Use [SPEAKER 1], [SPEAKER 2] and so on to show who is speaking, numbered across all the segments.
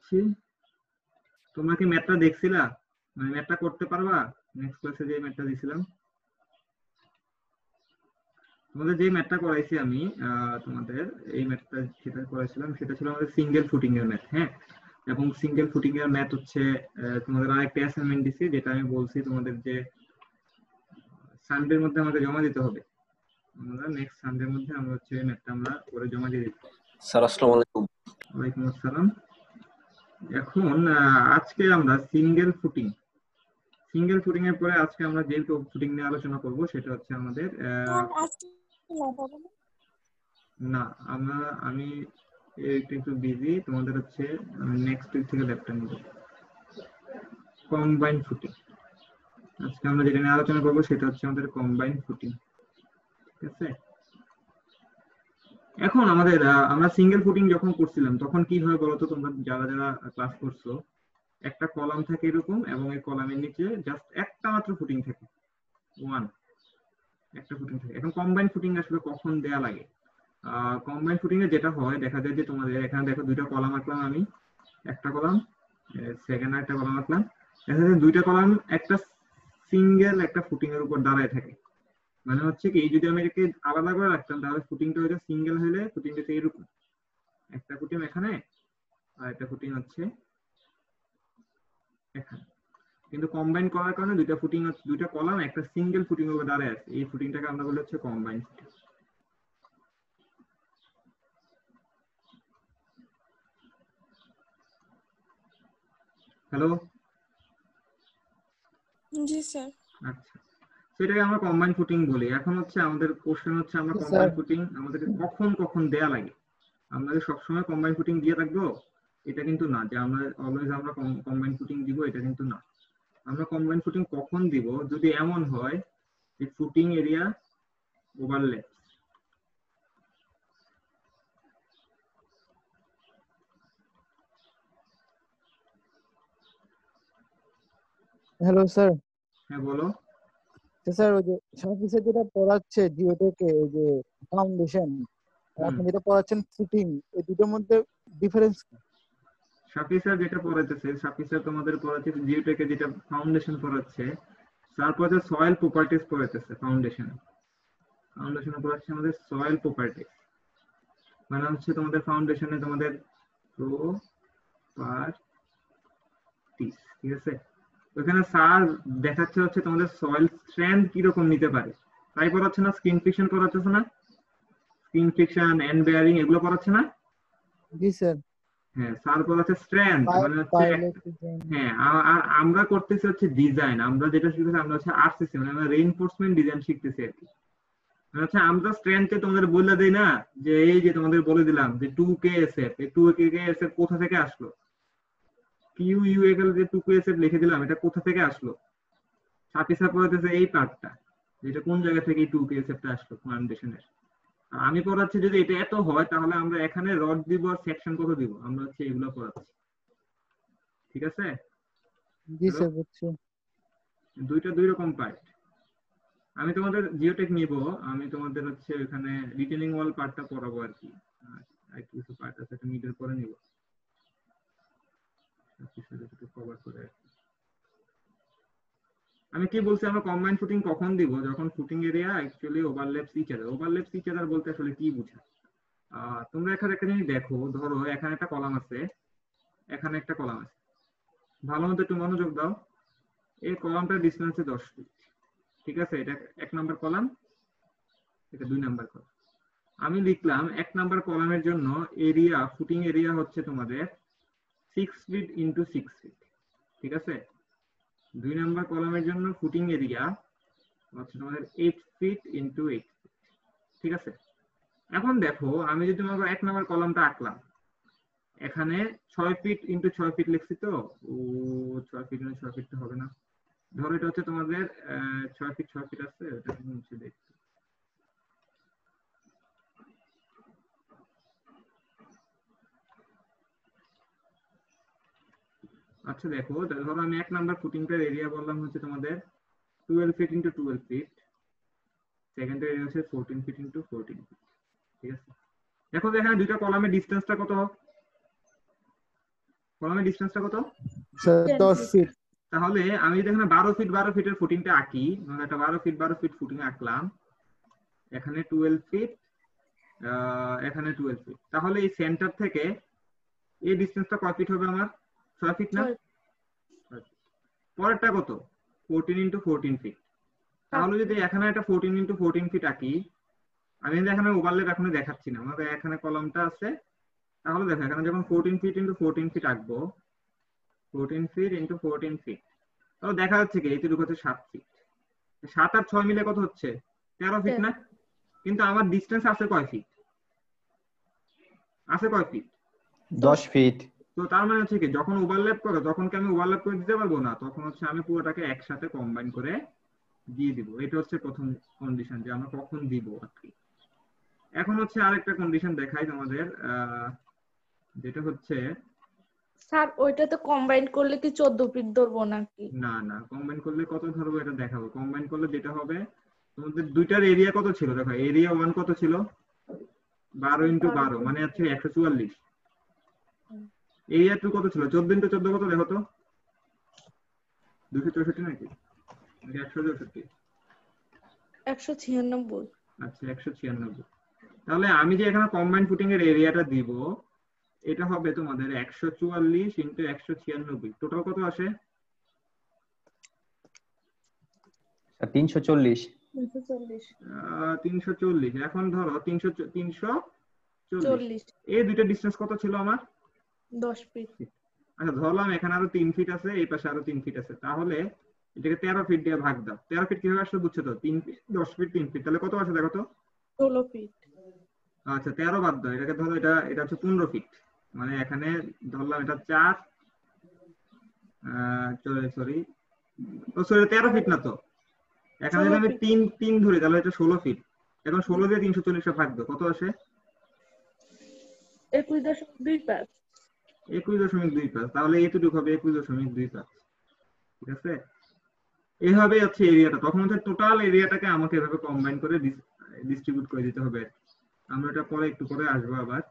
[SPEAKER 1] দিচ্ছি। তোমরা কি ম্যাথটা দেখছিলা? মানে ম্যাথটা করতে পারবা? নেক্সট ক্লাসে যে ম্যাথটা দিছিলাম, তোমাদের যে ম্যাথটা করাইছি আমি, তোমাদের এই ম্যাথটা যেটা করাইছিলাম সেটা ছিল আমাদের সিঙ্গেল ফুটিং এর ম্যাথ। হ্যাঁ, এবং সিঙ্গেল ফুটিং এর ম্যাথ হচ্ছে তোমাদের আরেকটা অ্যাসাইনমেন্ট দিছি, যেটা আমি বলছি তোমাদের যে সানডের মধ্যে আমাকে জমা দিতে হবে। আমরা নেক্সট সানডের মধ্যে আমরা হচ্ছে ম্যাথটা আমরা করে জমা দিয়ে দিচ্ছি।
[SPEAKER 2] স্যার আসসালামু আলাইকুম।
[SPEAKER 1] ওয়ালাইকুম আসসালাম। এখন আজকে আমরা সিঙ্গেল ফুটিং এর পরে আজকে আমরা যে ফুটিং নিয়ে আলোচনা করব সেটা হচ্ছে আমাদের না আমি একটু বিজি, তোমাদের হচ্ছে নেক্সট উইক থেকে ল্যাবটা নিব। কম্বাইন ফুটিং আজকে আমরা যেটা নিয়ে আলোচনা করব সেটা হচ্ছে আমাদের কম্বাইন ফুটিং। ঠিক আছে, এখন আমাদের আমরা সিঙ্গেল ফুটিং যখন করছিলাম তখন কি হয় বলতো, তোমরা যারা যারা ক্লাস করছো, একটা কলাম থাকে এরকম এবং এই কলামের নিচে জাস্ট একটা মাত্র ফুটিং থাকে, একটা ফুটিং থাকে। এখন কম্বাইন ফুটিং আসলে কখন দেয়া লাগে? কম্বাইন ফুটিং এ যেটা হয়, দেখা যায় যে তোমাদের এখানে দেখো দুইটা কলাম আঁকলাম আমি, একটা কলাম সেকেন্ড একটা কলাম আঁকলাম, দেখা যায় দুইটা কলাম একটা সিঙ্গেল একটা ফুটিং এর উপর দাঁড়ায় থাকে। মানে হচ্ছে কি, যদি আমি এটাকে আলাদা করে রাখতাম তাহলে ফুটিংটা হয়তো সিঙ্গেল হলে ফুটিংটা এরকম, একটা ফুটিং এখানে আর একটা ফুটিং হচ্ছে এখানে। কিন্তু কম্বাইন করার কারণে দুইটা ফুটিং, দুইটা কলাম একটা সিঙ্গেল ফুটিং উপর দাঁড়ায় আছে, এই ফুটিংটাকে আমরা বলি হচ্ছে কম্বাইন ফুটিং। হ্যালো,
[SPEAKER 3] জি স্যার।
[SPEAKER 1] আচ্ছা, সেটাকে আমরা কম্বাইন ফুটিং বলি। এখন হচ্ছে আমাদের কোশ্চেন হচ্ছে আমরা কম্বাইন ফুটিং আমাদেরকে কখন কখন দেয়া লাগে? আমরা কি সবসময় কম্বাইন ফুটিং দিয়ে রাখবো? এটা কিন্তু না যে আমরা অলওয়েজ আমরা কম্বাইন ফুটিং দিব, এটা কিন্তু না। আমরা কম্বাইন ফুটিং কখন দিব? যদি এমন হয় যে footing area overlap.
[SPEAKER 4] Hello sir.
[SPEAKER 1] হ্যাঁ বলো।
[SPEAKER 4] স্যার ওই যে সার্ভিসে যেটা পড়াচ্ছে জিওটেকে, ওই যে ফাউন্ডেশন, আপনি যেটা পড়াচ্ছেন ফুটিং, এই দুটোর মধ্যে ডিফারেন্স কি?
[SPEAKER 1] শাফি স্যার যেটা পড়াইতেছে, শাফি স্যার তোমাদের পড়াচ্ছে জিওটেকে, যেটা ফাউন্ডেশন পড়াচ্ছে, তারপরে সয়েল প্রপার্টিজ পড়াইতেছে ফাউন্ডেশনে পড়াচ্ছে আমাদের সয়েল প্রপার্টিজ। মানে হচ্ছে তোমাদের ফাউন্ডেশনে তোমাদের প্রপার্টিজ, ঠিক আছে। ওখানে স্যার দেখাচ্ছে হচ্ছে তোমাদের সয়েল স্ট্রেংথ কিরকম নিতে পারে, তাই পড়াচ্ছে না? স্কিন ফ্রিকশন পড়াচ্ছে না? স্কিন ফ্রিকশন, এন্ড বেয়ারিং, এগুলো পড়াচ্ছে না?
[SPEAKER 4] জি স্যার।
[SPEAKER 1] হ্যাঁ, স্যার বলাচ্ছে স্ট্রেংথ, মানে হচ্ছে হ্যাঁ। আর আমরা করতেছি হচ্ছে ডিজাইন। আমরা যেটা শিখতেছি আমরা হচ্ছে আরসিসি, মানে আমরা রিইনফোর্সমেন্ট ডিজাইন শিখতেছি আর কি। মানে হচ্ছে আমরা স্ট্রেংথে তোমাদের বলে দেই না যে এই যে তোমাদের বলে দিলাম যে 2KSF, এই 2KSF কোথা থেকে আসলো, QUFL যে 2KSF লিখে দিলাম, এটা কোথা থেকে আসলো? সাথে সাথে পড়াতেছে এই পার্টটা, যেটা কোন জায়গা থেকে এই 2KSF টা আসলো ফাউন্ডেশনের। আমি পড়াচ্ছি যদি এটা এত হয় তাহলে আমরা এখানে রড দিব আর সেকশন কত দিব, আমরা হচ্ছে এগুলো পড়াচ্ছি। ঠিক আছে?
[SPEAKER 4] জি স্যার, বুঝছি।
[SPEAKER 1] দুইটা দুই রকম পার্ট। আমি তোমাদের জিওটেক নিব, আমি তোমাদের হচ্ছে এখানে রিটেনিং ওয়াল পার্টটা পড়াবো আর কি। আর কিছু পার্ট আছে এটা মিডের পরে নিব, কিছু কভার করে। আমি কি বলছি, আমরা কম্বাইন ফুটিং কখন দিব? যখন footing area actually overlaps each other. Overlaps each other বলতে আসলে কি বোঝায়? তোমরা এখানে একটা জিনিস দেখো, ধরো এখানে একটা কলাম আছে, এখানে একটা কলাম আছে, ভালো মতো একটু মনোযোগ দাও। এই কলামটার ডিসটেন্স আছে 10 ফিট, ঠিক আছে? এটা 1 নাম্বার কলাম, এটা 2 নাম্বার কলাম। আমি লিখলাম 1 নাম্বার কলামের জন্য এরিয়া, ফুটিং এরিয়া হচ্ছে তোমাদের 6 ফিট ইন্টু 6 ফিট, ঠিক আছে? 2 নাম্বার কলামের জন্য ফুটিং এরিয়া হচ্ছে তোমাদের 8 ফিট ইন্টু 8 ফিট, ঠিক আছে? এখন দেখো, আমি যদি তোমাকে 1 নাম্বার কলামটা আঁকলাম, এখানে 6 ফিট ইন্টু 6 ফিট লিখছি, তো 6 ফিট ইন্টু 6 ফিট তো হবে না। ধরো এটা হচ্ছে তোমাদের 6 ফিট 6 ফিট আছে, এটা মুছে দেখছি। আচ্ছা দেখো, ধরো আমি 1 নাম্বার ফুটিংটার এরিয়া বললাম হচ্ছে তোমাদের 12 ফিট ইন্টু 12 ফিট, সেকেন্ডের এরিয়া হচ্ছে 14 ফিট ইন্টু 14 ফিট, ঠিক আছে? দেখো এখানে দুইটা কলামের ডিসটেন্সটা কত? কলামের ডিসটেন্সটা কত?
[SPEAKER 4] Sir
[SPEAKER 2] 10
[SPEAKER 4] 10
[SPEAKER 2] feet।
[SPEAKER 4] ফিট।
[SPEAKER 1] তাহলে আমি যদি এখানে 12 ফিটের ফুটিংটা আঁকি, মানে একটা 12 ফিট ফুটিং আঁকলাম, এখানে 12 ফিট, এখানে 12 ফিট, তাহলে এই সেন্টার থেকে এই ডিসটেন্সটা কয় ফিট হবে আমার? 6 ফিট না?
[SPEAKER 2] 6
[SPEAKER 1] পরেরটা কত? 14 ইন্টু 14 ফিট। তাহলে যদি এখানে একটা 14 ইন্টু 14 ফিট আঁকি, আমি কিন্তু এখানে ওভারল্যাপ এখনো দেখাচ্ছি না, আমাদের এখানে কলামটা আছে। তাহলে দেখো এখানে যখন 14 ফিট ইন্টু 14 ফিট আঁকবো, 14 ফিট ইন্টু 14 ফিট, তাহলে দেখা যাচ্ছে কি এইটুকু হচ্ছে 7 ফিট। 7 আর 6 মিলে কত হচ্ছে? 13 ফিট না? কিন্তু আমার ডিসটেন্স আছে কয় ফিট? আছে কয় ফিট?
[SPEAKER 3] 10 ফিট।
[SPEAKER 1] তো তার মানে হচ্ছে কি যখন ওভারল্যাপ করে তখন কি আমি ওভারল্যাপ করে দিতে পারবো না, তখন হচ্ছে আমি পুরোটাকে একসাথে কম্বাইন করে দিয়ে দিব। এটা হচ্ছে প্রথম কন্ডিশন যে আমরা কখন দিব আর কি। এখন হচ্ছে আরেকটা কন্ডিশন দেখাই তোমাদের, যেটা হচ্ছে
[SPEAKER 2] স্যার ওইটা তো কম্বাইন করলে কি 14 ফিট ধরবো নাকি?
[SPEAKER 1] না না, কম্বাইন করলে কত ধরবো এটা দেখাবো। কম্বাইন করলে যেটা হবে, তোমাদের দুইটার এরিয়া কত ছিল দেখো, এরিয়া 1 কত ছিল? 12 ইন্টু 12 মানে হচ্ছে 144। এরিয়া 2 কত ছিল? 14 ইন্টু 14 কত দেখো তো? 264 নাকি 164?
[SPEAKER 2] 196।
[SPEAKER 1] আচ্ছা 196। তাহলে আমি যে এখানে কম্বাইন ফুটিং এর এরিয়াটা দিব, এটা হবে তোমাদের 144 ইন্টু 196। টোটাল কত আসে?
[SPEAKER 3] 340।
[SPEAKER 1] 340। এখন ধরো 340,
[SPEAKER 2] 40।
[SPEAKER 1] এই দুইটা ডিসটেন্স কত ছিল আমার?
[SPEAKER 2] 10 ফিট।
[SPEAKER 1] আচ্ছা ধরলাম এখানে আরো 3 ফিট আছে, এই পাশে আরো 3 ফিট আছে, তাহলে এটাকে 13 ফিট দিয়ে ভাগ দাও। 13 ফিট কিভাবে আসলে বুঝছো তো? 3 ফিট 10 ফিট 3 ফিট, তাহলে কত আসে দেখো তো?
[SPEAKER 2] 16 ফিট।
[SPEAKER 1] আচ্ছা 13 বাদ দাও, এটাকে ধরো এটা এটা হচ্ছে 15 ফিট, মানে এখানে ধরলাম এটা 4, সরি 13 ফিট না তো, এখানে যদি আমি 3 ধরি তাহলে এটা 16 ফিট। এখন 16 দিয়ে 340 ভাগ দাও, কত আসে?
[SPEAKER 2] 21.25।
[SPEAKER 1] 21.25। তাহলে এতটুকু হবে 21.25। ঠিক আছে, এইভাবে হচ্ছে এরিয়াটা। তখন হচ্ছে টোটাল এরিয়াটাকে আমাকে এভাবে কম্বাইন করে ডিস্ট্রিবিউট করে দিতে হবে। আমরা এটা পরে একটু পরে আসবো আবার।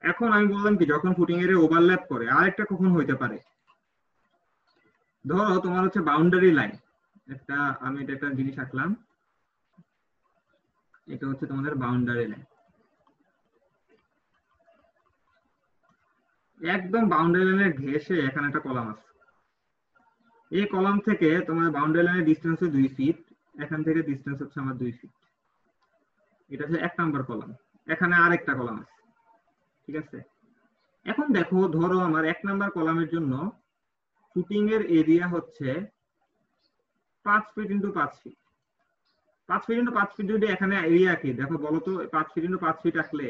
[SPEAKER 1] এখন আমি বললাম কি যখন ফুটিং এরিয়া ওভারল্যাপ করে, আরেকটা কখন হইতে পারে, ধরো তোমার হচ্ছে বাউন্ডারি লাইন একটা, আমি এটা একটা জিনিস আঁকলাম, এটা হচ্ছে তোমাদের বাউন্ডারি লাইন। একদম বাউন্ডারি লাইনের ঘেঁষে এখানে একটা কলাম আছে, এই কলাম থেকে তোমার বাউন্ডারি লাইনের ডিসটেন্স হচ্ছে 2 ফিট, এখান থেকে ডিসটেন্স হচ্ছে আমার 2 ফিট। এটা হচ্ছে 1 নাম্বার কলাম, এখানে আরেকটা কলাম আছে। ঠিক আছে, এখন দেখো ধরো আমার 1 নাম্বার কলামের জন্য ফুটিং এর এরিয়া হচ্ছে 5 feet into 5 feet. 5 feet into 5 feet যদি এখানে এরিয়া কি দেখো বলো তো, 5 ফিট ইন্টু 5 ফিট আঁকলে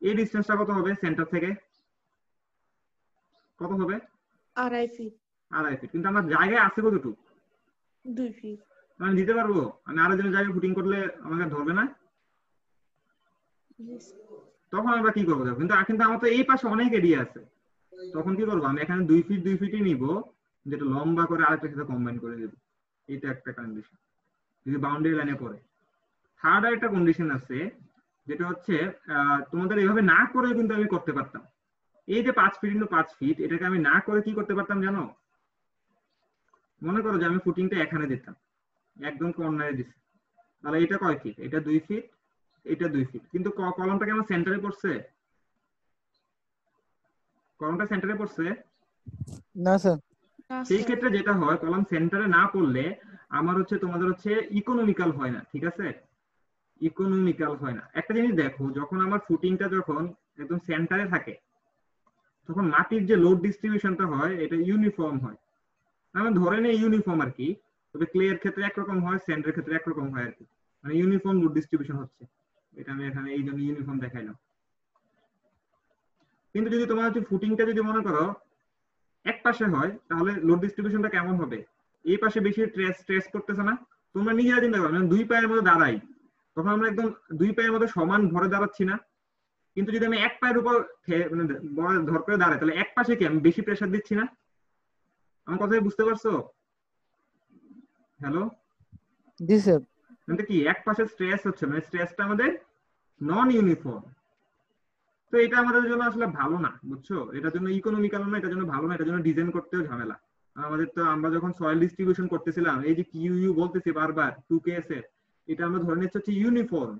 [SPEAKER 1] এই ডিসটেন্সটা কত হবে সেন্টার থেকে? কত হবে?
[SPEAKER 2] 2.5 ফিট।
[SPEAKER 1] 2.5 ফিট। কিন্তু আমার জায়গায় আছে কতটুকু?
[SPEAKER 2] 2 ফিট।
[SPEAKER 1] আমি দিতে পারবো? আমি আরো জনের জায়গায় ফুটিং করলে আমাকে ধরবে না? তখন আমরা কি করবো দেখো, কিন্তু কিন্তু আমার তো এই পাশে অনেক এরিয়া আছে, তখন কি করবো আমি এখানে 2 ফিট 2 ফিটই নিব, যেটা লম্বা করে আরেকটার সাথে কম্বাইন করে দেবো। এটা একটা কন্ডিশন যদি বাউন্ডারি লাইনে পড়ে। থার্ড আরেকটা কন্ডিশন আছে, যেটা হচ্ছে তোমাদের এইভাবে না করে কিন্তু আমি করতে পারতাম। এই যে 5 ফিট ইন্টু 5 ফিট, এটাকে আমি না করে কি করতে পারতাম জানো? মনে করো যে আমি ফুটিংটা এখানে দিতাম, একদম কর্নারে দিছি, তাহলে এটা কয় ফিট? এটা 2 ফিট, এটা 2 ফিট, কিন্তু কলমটাকে আমার সেন্টারে পড়ছে? কলমটা সেন্টারে পড়ছে
[SPEAKER 4] না স্যার।
[SPEAKER 1] সেই ক্ষেত্রে যেটা হয়, কলম সেন্টারে না পড়লে আমার হচ্ছে তোমাদের হচ্ছে ইকোনমিক্যাল হয় না। ঠিক আছে, ইকোনমিক্যাল হয় না। একটা জিনিস দেখো, যখন আমার ফুটিংটা যখন একদম সেন্টারে থাকে তখন মাটির যে লোড ডিস্ট্রিবিউশনটা হয় এটা ইউনিফর্ম হয়। আমি ধরে নেই ইউনিফর্ম আর কি, তবে ক্লে এর ক্ষেত্রে একরকম হয়, স্যান্ডের ক্ষেত্রে একরকম হয় আর কি, মানে ইউনিফর্ম লোড ডিস্ট্রিবিউশন হচ্ছে। এটা আমি এখানে এই জন্য ইউনিফর্ম দেখাইলাম। কিন্তু যদি তোমার হচ্ছে ফুটিংটা যদি মনে করো এক পাশে হয়, তাহলে লোড ডিস্ট্রিবিউশনটা কেমন হবে? এই পাশে বেশি স্ট্রেস করতেছে না? তোমরা নিজেরা চিন্তা করো, দুই পায়ের মধ্যে দাঁড়াই, তখন আমরা একদম দুই পায়ের মধ্যে সমান ভরে দাঁড়াচ্ছি না? কিন্তু যদি আমি এক পায়ের উপর মানে ধর করে দাঁড়াই, তাহলে এক পাশে কি আমি বেশি প্রেসার দিচ্ছি না? আমার কথা বুঝতে পারছো? হ্যালো?
[SPEAKER 4] জি স্যার।
[SPEAKER 1] মানে কি এক পাশে স্ট্রেস হচ্ছে, মানে স্ট্রেসটা আমাদের নন ইউনিফর্ম। তো এটা আমাদের জন্য আসলে ভালো না, বুঝছো? এটার জন্য ইকোনমিক্যাল না, এটার জন্য ভালো না, এটার জন্য ডিজাইন করতেও ঝামেলা। আমাদের তো আমরা যখন সয়েল ডিস্ট্রিবিউশন করতেছিলাম, এই যে কিউ বলতেছি বারবার 2ks এর, এটা আমরা ধরে নিচ্ছি হচ্ছে ইউনিফর্ম,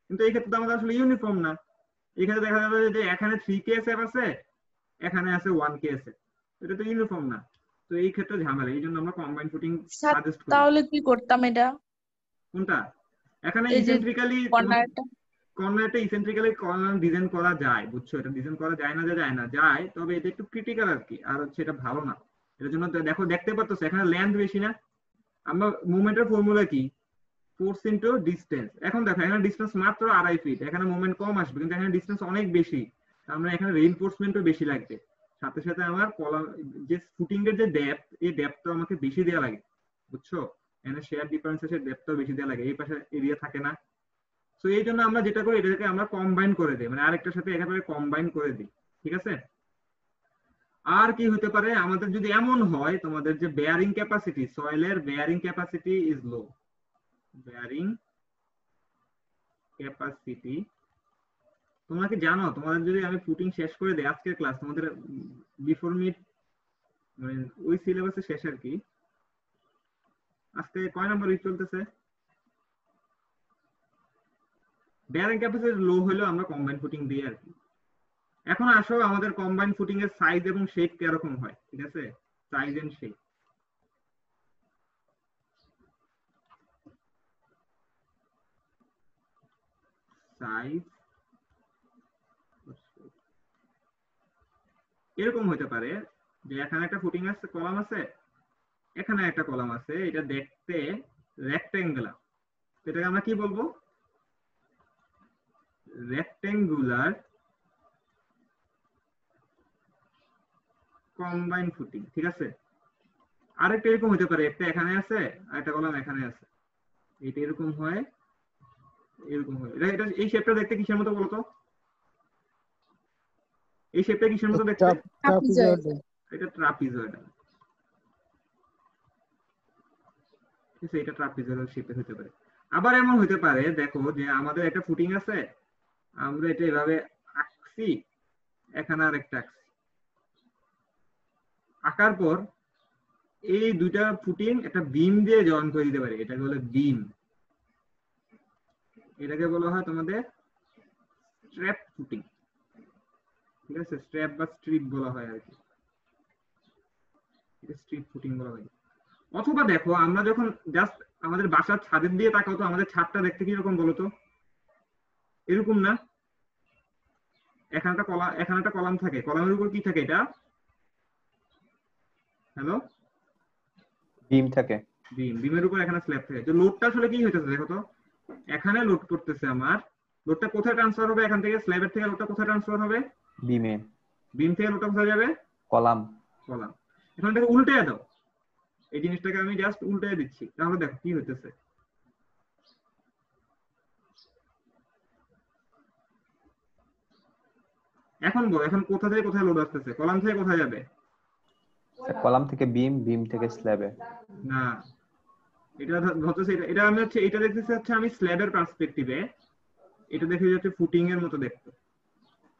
[SPEAKER 1] কিন্তু এই ক্ষেত্রে তো আমাদের আসলে ইউনিফর্ম না। এখানে দেখা যাবে যে এখানে 3ks আছে, এখানে আছে 1ks, এটা তো ইউনিফর্ম না। তো এই ক্ষেত্রে ঝামেলা, এই জন্য আমরা কম্বাইন ফুটিং
[SPEAKER 2] স্যার
[SPEAKER 1] সাজেস্ট করি।
[SPEAKER 2] তাহলে কি করতাম এটা?
[SPEAKER 1] কোনটা? এখানে
[SPEAKER 2] এই যে
[SPEAKER 1] ইসেন্ট্রিক্যালি
[SPEAKER 2] কর্নারটা।
[SPEAKER 1] কর্নারটা ইসেন্ট্রিক্যালি কর্নার ডিজাইন করা যায়, বুঝছো? এটা ডিজাইন করা যায় না যে যায় না, যায়, তবে এটা একটু ক্রিটিক্যাল আর কি, আর হচ্ছে এটা ভালো না। এটার জন্য দেখো, দেখতে পাচ্ছ এখানে লেন্থ বেশি না? আমরা মুভমেন্টের ফর্মুলা কি? Force into distance. এখন দেখো এখানে ডিসটেন্স মাত্র 2.5 ফিট, এখানে মুভমেন্ট কম আসবে, কিন্তু এখানে ডিসটেন্স অনেক বেশি, আমরা এখানে রেইনফোর্সমেন্টও বেশি লাগবে। সাথে সাথে আমার কলাম যে ফুটিং এর যে ডেপথ, এই ডেপথটা আমাকে বেশি দেওয়া লাগে, বুঝছো? এখানে শেয়ার ডিফারেন্সের ডেপথটাও বেশি দেওয়া লাগে, এই পাশে এরিয়া থাকে না। তো এই জন্য আমরা যেটা করি, এটাকে আমরা কম্বাইন করে দিই, মানে আরেকটার সাথে একেবারে কম্বাইন করে দিই, ঠিক আছে? আর কি হতে পারে আমাদের যদি এমন হয় তোমাদের যে বেয়ারিং ক্যাপাসিটি, সয়েলের bearing capacity is low, bearing capacity, তোমরা কি জানো তোমাদের যদি আমি ফুটিং শেষ করে দিই আজকের ক্লাস, তোমাদের বিফোর মিড মানে ওই সিলেবাসের শেষ আর কি, আজকে কয় নাম্বার উইক চলতেছে? বেয়ারিং ক্যাপাসিটি লো হলেও আমরা কম্বাইন ফুটিং দিই আর কি। এখন আসো আমাদের কম্বাইন ফুটিং এর সাইজ এবং শেপ কিরকম হয়, ঠিক আছে? Size and shape. সাইজ এরকম হতে পারে যে এখানে একটা ফুটিং আছে, কলাম আছে, এখানে একটা কলাম আছে, এটা দেখতে রেক্টেঙ্গুলার, এটাকে আমরা কি বলবো? রেক্টেঙ্গুলার কম্বাইন ফুটিং, ঠিক আছে? আরেকটা এরকম হতে পারে, একটা এখানে আছে আর একটা কলাম এখানে আছে, এটা এরকম হয়, এরকম হয়। এটা এই শেপটা দেখতে কিসের মতো বলতো? এই শেপটা কিসের মতো দেখতে?
[SPEAKER 2] ট্রাপিজয়েড।
[SPEAKER 1] এটা ট্রাপিজয়েডাল, ঠিক আছে? এটা ট্রাপিজয়েডাল শেপে হতে পারে। আবার এমন হতে পারে, দেখো যে আমাদের একটা ফুটিং আছে, আমরা এটা এভাবে আঁকছি, এখানে আরেকটা আঁকছি, আঁকার পর এই দুইটা ফুটিং একটা বিম দিয়ে জয়েন করে দিতে পারি, এটাকে বলে বিম। এটাকে বলা হয় তোমাদের স্ট্র্যাপ ফুটিং, ঠিক আছে? স্ট্র্যাপ বা স্ট্রিপ বলা হয় আর কি, এটা স্ট্রিপ ফুটিং বলা হয়। অথবা দেখো আমরা যখন জাস্ট আমাদের বাসার ছাদের দিয়ে তাকাও তো, আমাদের ছাদটা দেখতে কিরকম বলো তো? এরকম না? এখানে একটা কলাম থাকে, কলামের উপর কি থাকে? এটা হ্যালো,
[SPEAKER 3] বিম থাকে।
[SPEAKER 1] বিমের উপর এখানে স্ল্যাব থাকে। যে লোডটা আসলে কি হইতেছে দেখো তো, এখানে লোড করতেছে আমার, লোডটা কোথায় ট্রান্সফার হবে? এখান থেকে স্ল্যাবের থেকে লোডটা কোথায় ট্রান্সফার হবে?
[SPEAKER 3] বিমে।
[SPEAKER 1] বিম থেকে লোডটা কোথায় যাবে?
[SPEAKER 3] কলাম।
[SPEAKER 1] কলাম। এখন দেখো উল্টে দাও, এই জিনিসটাকে আমি জাস্ট উল্টে দিচ্ছি, তাহলে দেখো কি হইতেছে। এখন বল, এখন কোথা থেকে কোথায় লোড আসতেছে? কলাম থেকে কোথায় যাবে?
[SPEAKER 3] কলাম থেকে বিম, বিম থেকে স্ল্যাবে।
[SPEAKER 1] না, এটা ধরতেছে, এটা আমি হচ্ছে এটা দেখতেছি হচ্ছে আমি স্ল্যাবের পার্সপেক্টিভে, এটা দেখে যাচ্ছে ফুটিং এর মতো দেখতে।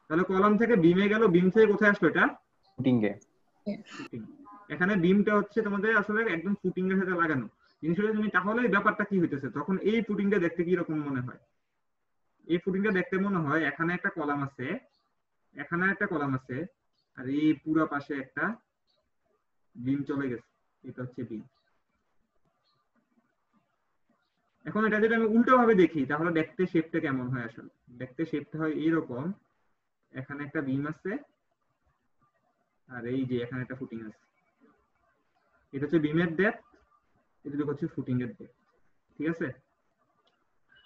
[SPEAKER 1] তাহলে কলাম থেকে বিমে গেল, বিম থেকে কোথায় আসলো? এটা
[SPEAKER 3] ফুটিং এ।
[SPEAKER 1] ফুটিং। এখানে বিমটা হচ্ছে তোমাদের আসলে একদম ফুটিং এর সাথে লাগানো জিনিসটা। তুমি তাহলে এই ব্যাপারটা কি হইতেছে, তখন এই ফুটিংটা দেখতে কি রকম মনে হয়? এই ফুটিংটা দেখতে মনে হয় এখানে একটা কলাম আছে, এখানে একটা কলাম আছে, আর এই পুরো পাশে একটা বিম চলে গেছে, এটা হচ্ছে বিম। এখন এটা যদি আমি উল্টো ভাবে দেখি, তাহলে দেখতে শেপটা কেমন হয়? আসলে দেখতে শেপটা হয় এইরকম, এখানে একটা বিম আছে, আর এই যে এখানে একটা ফুটিং আছে, এটা হচ্ছে বিমের ডেপথ, এটা হচ্ছে ফুটিং এর ডেপথ, ঠিক আছে?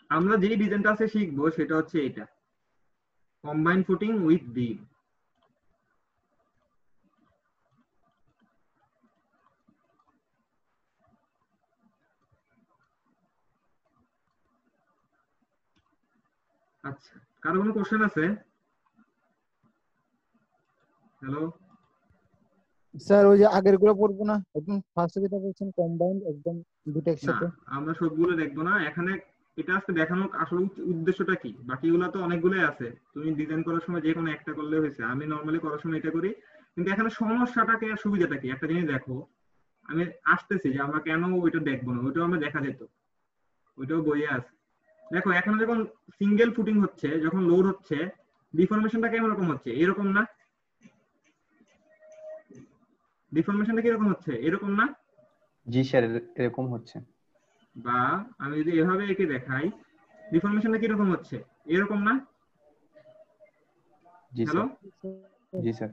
[SPEAKER 1] আমরা যে ডিজাইনটা আছে শিখবো সেটা হচ্ছে এটা, কম্বাইন ফুটিং উইথ বিম। আচ্ছা, কারো কোনো কোশ্চেন আছে? হ্যালো
[SPEAKER 4] স্যার ওই যে আগের গুলো পড়বো না, একদম ফার্স্টে যেটা বলছেন কম্বাইন্ড একদম দুটো
[SPEAKER 1] না,
[SPEAKER 4] একসাথে?
[SPEAKER 1] আমরা সবগুলো দেখবো না। এখানে এটা আজকে দেখানোর আসলে উদ্দেশ্যটা কি? বাকিগুলো তো অনেকগুলোই আছে, তুমি ডিজাইন করার সময় যে কোনো একটা করলে হয়েছে। আমি নর্মালি করার সময় এটা করি, কিন্তু এখানে সমস্যাটাকে আর সুবিধাটা কি একটা জিনিস দেখো। আমি আসতেছি যে আমরা কেন ওইটা দেখবো না, ওইটাও আমরা দেখা যেত, ওইটাও বইয়ে আছে। দেখো এখানে যখন সিঙ্গেল ফুটিং হচ্ছে, যখন লোড হচ্ছে, ডিফরমেশনটা কেমন রকম হচ্ছে? এরকম না? ডিফরমেশনটা কিরকম হচ্ছে? এরকম না?
[SPEAKER 3] জি স্যার, এরকম হচ্ছে।
[SPEAKER 1] বা আমি যদি এভাবে একে দেখাই, ডিফরমেশনটা কিরকম হচ্ছে? এরকম না?
[SPEAKER 3] জি
[SPEAKER 1] হ্যালো?
[SPEAKER 3] স্যার। জি স্যার।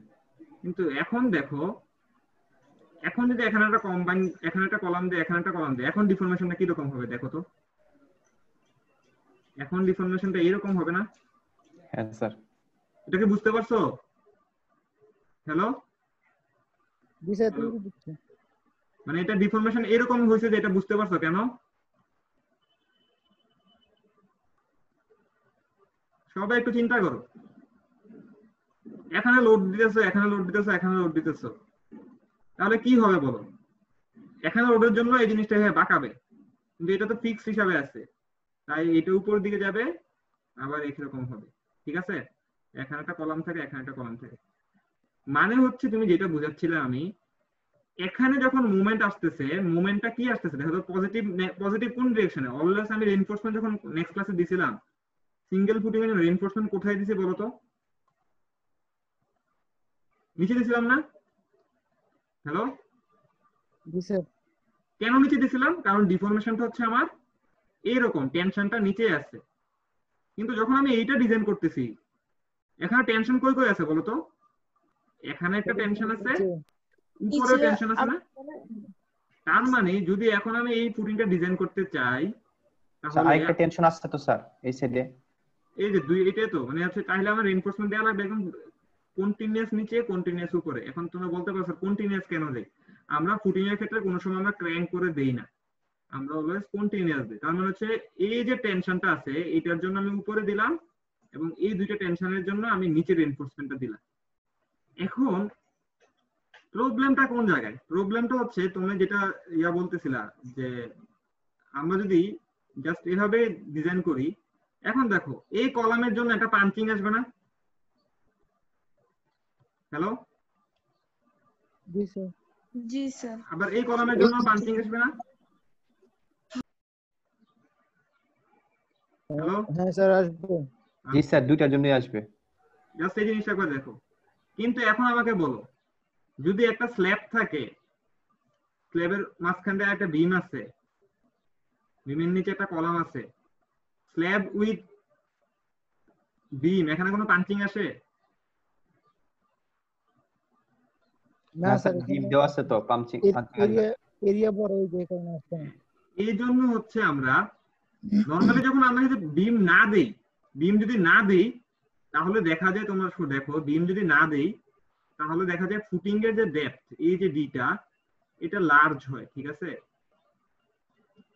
[SPEAKER 1] কিন্তু এখন দেখো, এখন যদি এখানে একটা কম্বাইন, এখানে একটা কলাম দিয়ে এখানে একটা কলাম দিয়ে, এখন ডিফরমেশনটা কিরকম হবে দেখো তো। এখন ডিফরমেশনটা এরকম হবে না?
[SPEAKER 3] হ্যাঁ স্যার।
[SPEAKER 1] এটা কি বুঝতে পারছো? হ্যালো?
[SPEAKER 4] জি স্যার,
[SPEAKER 1] হ্যালো?
[SPEAKER 4] তুমি দিচ্ছি।
[SPEAKER 1] মানে এটা ডিফরমেশন এরকম হয়েছে যে এটা বুঝতে পারছো কেন? সবাই একটু চিন্তা করো। এখানে লোড দিতেছো, এখানে লোড দিতেছো, এখানে লোড দিতেছো, তাহলে কি হবে বলো? এখানে লোডের জন্য এই জিনিসটা এভাবে বাঁকাবে, কিন্তু এটা তো ফিক্স হিসাবে আছে, তাই এটা উপর দিকে যাবে, আবার এরকম হবে। ঠিক আছে? এখানে একটা কলাম থাকে, এখানে একটা কলাম থাকে। মানে হচ্ছে তুমি যেটা বুঝাচ্ছিলে আমি, এখানে যখন মুভমেন্ট আসতেছে, মুভমেন্টটা কি আসতেছে দেখো তো, পজিটিভ। পজিটিভ কোন ডিরেকশনে? অলওয়েজ আমি রেইনফোর্সমেন্ট যখন নেক্সট ক্লাসে দিছিলাম, সিঙ্গেল ফুটিং এর রেইনফোর্সমেন্ট কোথায় দিছি বলো তো? নিচে দিছিলাম না? হ্যালো?
[SPEAKER 4] জি স্যার।
[SPEAKER 1] কেন নিচে দিছিলাম? কারণ ডিফরমেশনটা হচ্ছে আমার এইরকম, টেনশনটা নিচে আছে। কিন্তু যখন আমি এইটা ডিজাইন করতেছি, এখানে টেনশন কই কই আছে বলতো? এখানে একটা টেনশন আছে,
[SPEAKER 4] নিচে।
[SPEAKER 1] উপরেও
[SPEAKER 2] নিচে
[SPEAKER 1] টেনশন আছে না?
[SPEAKER 2] মানে
[SPEAKER 1] তার মানে যদি এখন আমি এই ফুটিংটা ডিজাইন করতে চাই,
[SPEAKER 3] স্যার
[SPEAKER 1] তাহলে
[SPEAKER 3] আরেকটা টেনশন আসছে তো স্যার এই সাইডে।
[SPEAKER 1] এই যে দুই, এটাই তো মানে হচ্ছে, তাহলে আমার রিইনফোর্সমেন্ট দেওয়া লাগবে এখন কন্টিনিউয়াস নিচে, কন্টিনিউয়াস উপরে। এখন তোমরা বলতে পারছো কন্টিনিউয়াস কেন দেই? আমরা ফুটিং এর ক্ষেত্রে কোনো সময় আমরা ক্র্যাঙ্ক করে দেই না, আমরা অলওয়েজ কন্টিনিউয়াস দিই। তার মানে হচ্ছে এই যে টেনশনটা আছে এটার জন্য আমি উপরে দিলাম, এবং এই দুইটা টেনশনের জন্য আমি নিচে রিইনফোর্সমেন্টটা দিলাম। এখন প্রবলেমটা কোন জায়গায়? প্রবলেমটা হচ্ছে তুমি যেটা বলতেছিলা যে আমরা যদি জাস্ট এভাবে ডিজাইন করি, এখন দেখো এই কলামের জন্য একটা পাঞ্চিং আসবে না? হ্যালো?
[SPEAKER 4] জি স্যার।
[SPEAKER 2] জি স্যার।
[SPEAKER 1] আবার এই কলামের জন্য পাঞ্চিং আসবে না? হ্যালো?
[SPEAKER 4] হ্যাঁ স্যার, আসবো।
[SPEAKER 3] জি স্যার, দুইটার জন্যই আসবে।
[SPEAKER 1] জাস্ট এই জিনিসটা করে দেখো। কিন্তু এখন আমাকে বলো, যদি একটা স্ল্যাব থাকে, স্ল্যাবের মাঝখানে একটা বিম আছে, বিমের নিচে একটা কলাম আছে, স্ল্যাব উইথ বিম, এখানে কোনো পাঞ্চিং আসে?
[SPEAKER 4] না
[SPEAKER 3] না
[SPEAKER 4] স্যার,
[SPEAKER 3] স্যার, বিম
[SPEAKER 4] এখানে
[SPEAKER 3] দেওয়া আছে তো, পাঞ্চিং পাঞ্চিং আসবে
[SPEAKER 4] এরিয়া
[SPEAKER 3] না।
[SPEAKER 4] এরিয়া বড়, এই যে কারণে আসছে না।
[SPEAKER 1] এই জন্য হচ্ছে আমরা নর্মালি যখন আমরা যদি বিম না দেই, বিম যদি না দেই, তাহলে দেখা যায়, তোমরা দেখো বিম যদি না দেই, তাহলে দেখা যায় ফুটিং এর যে ডেপথ, এই যে ডিটা, এটা লার্জ হয়। ঠিক আছে?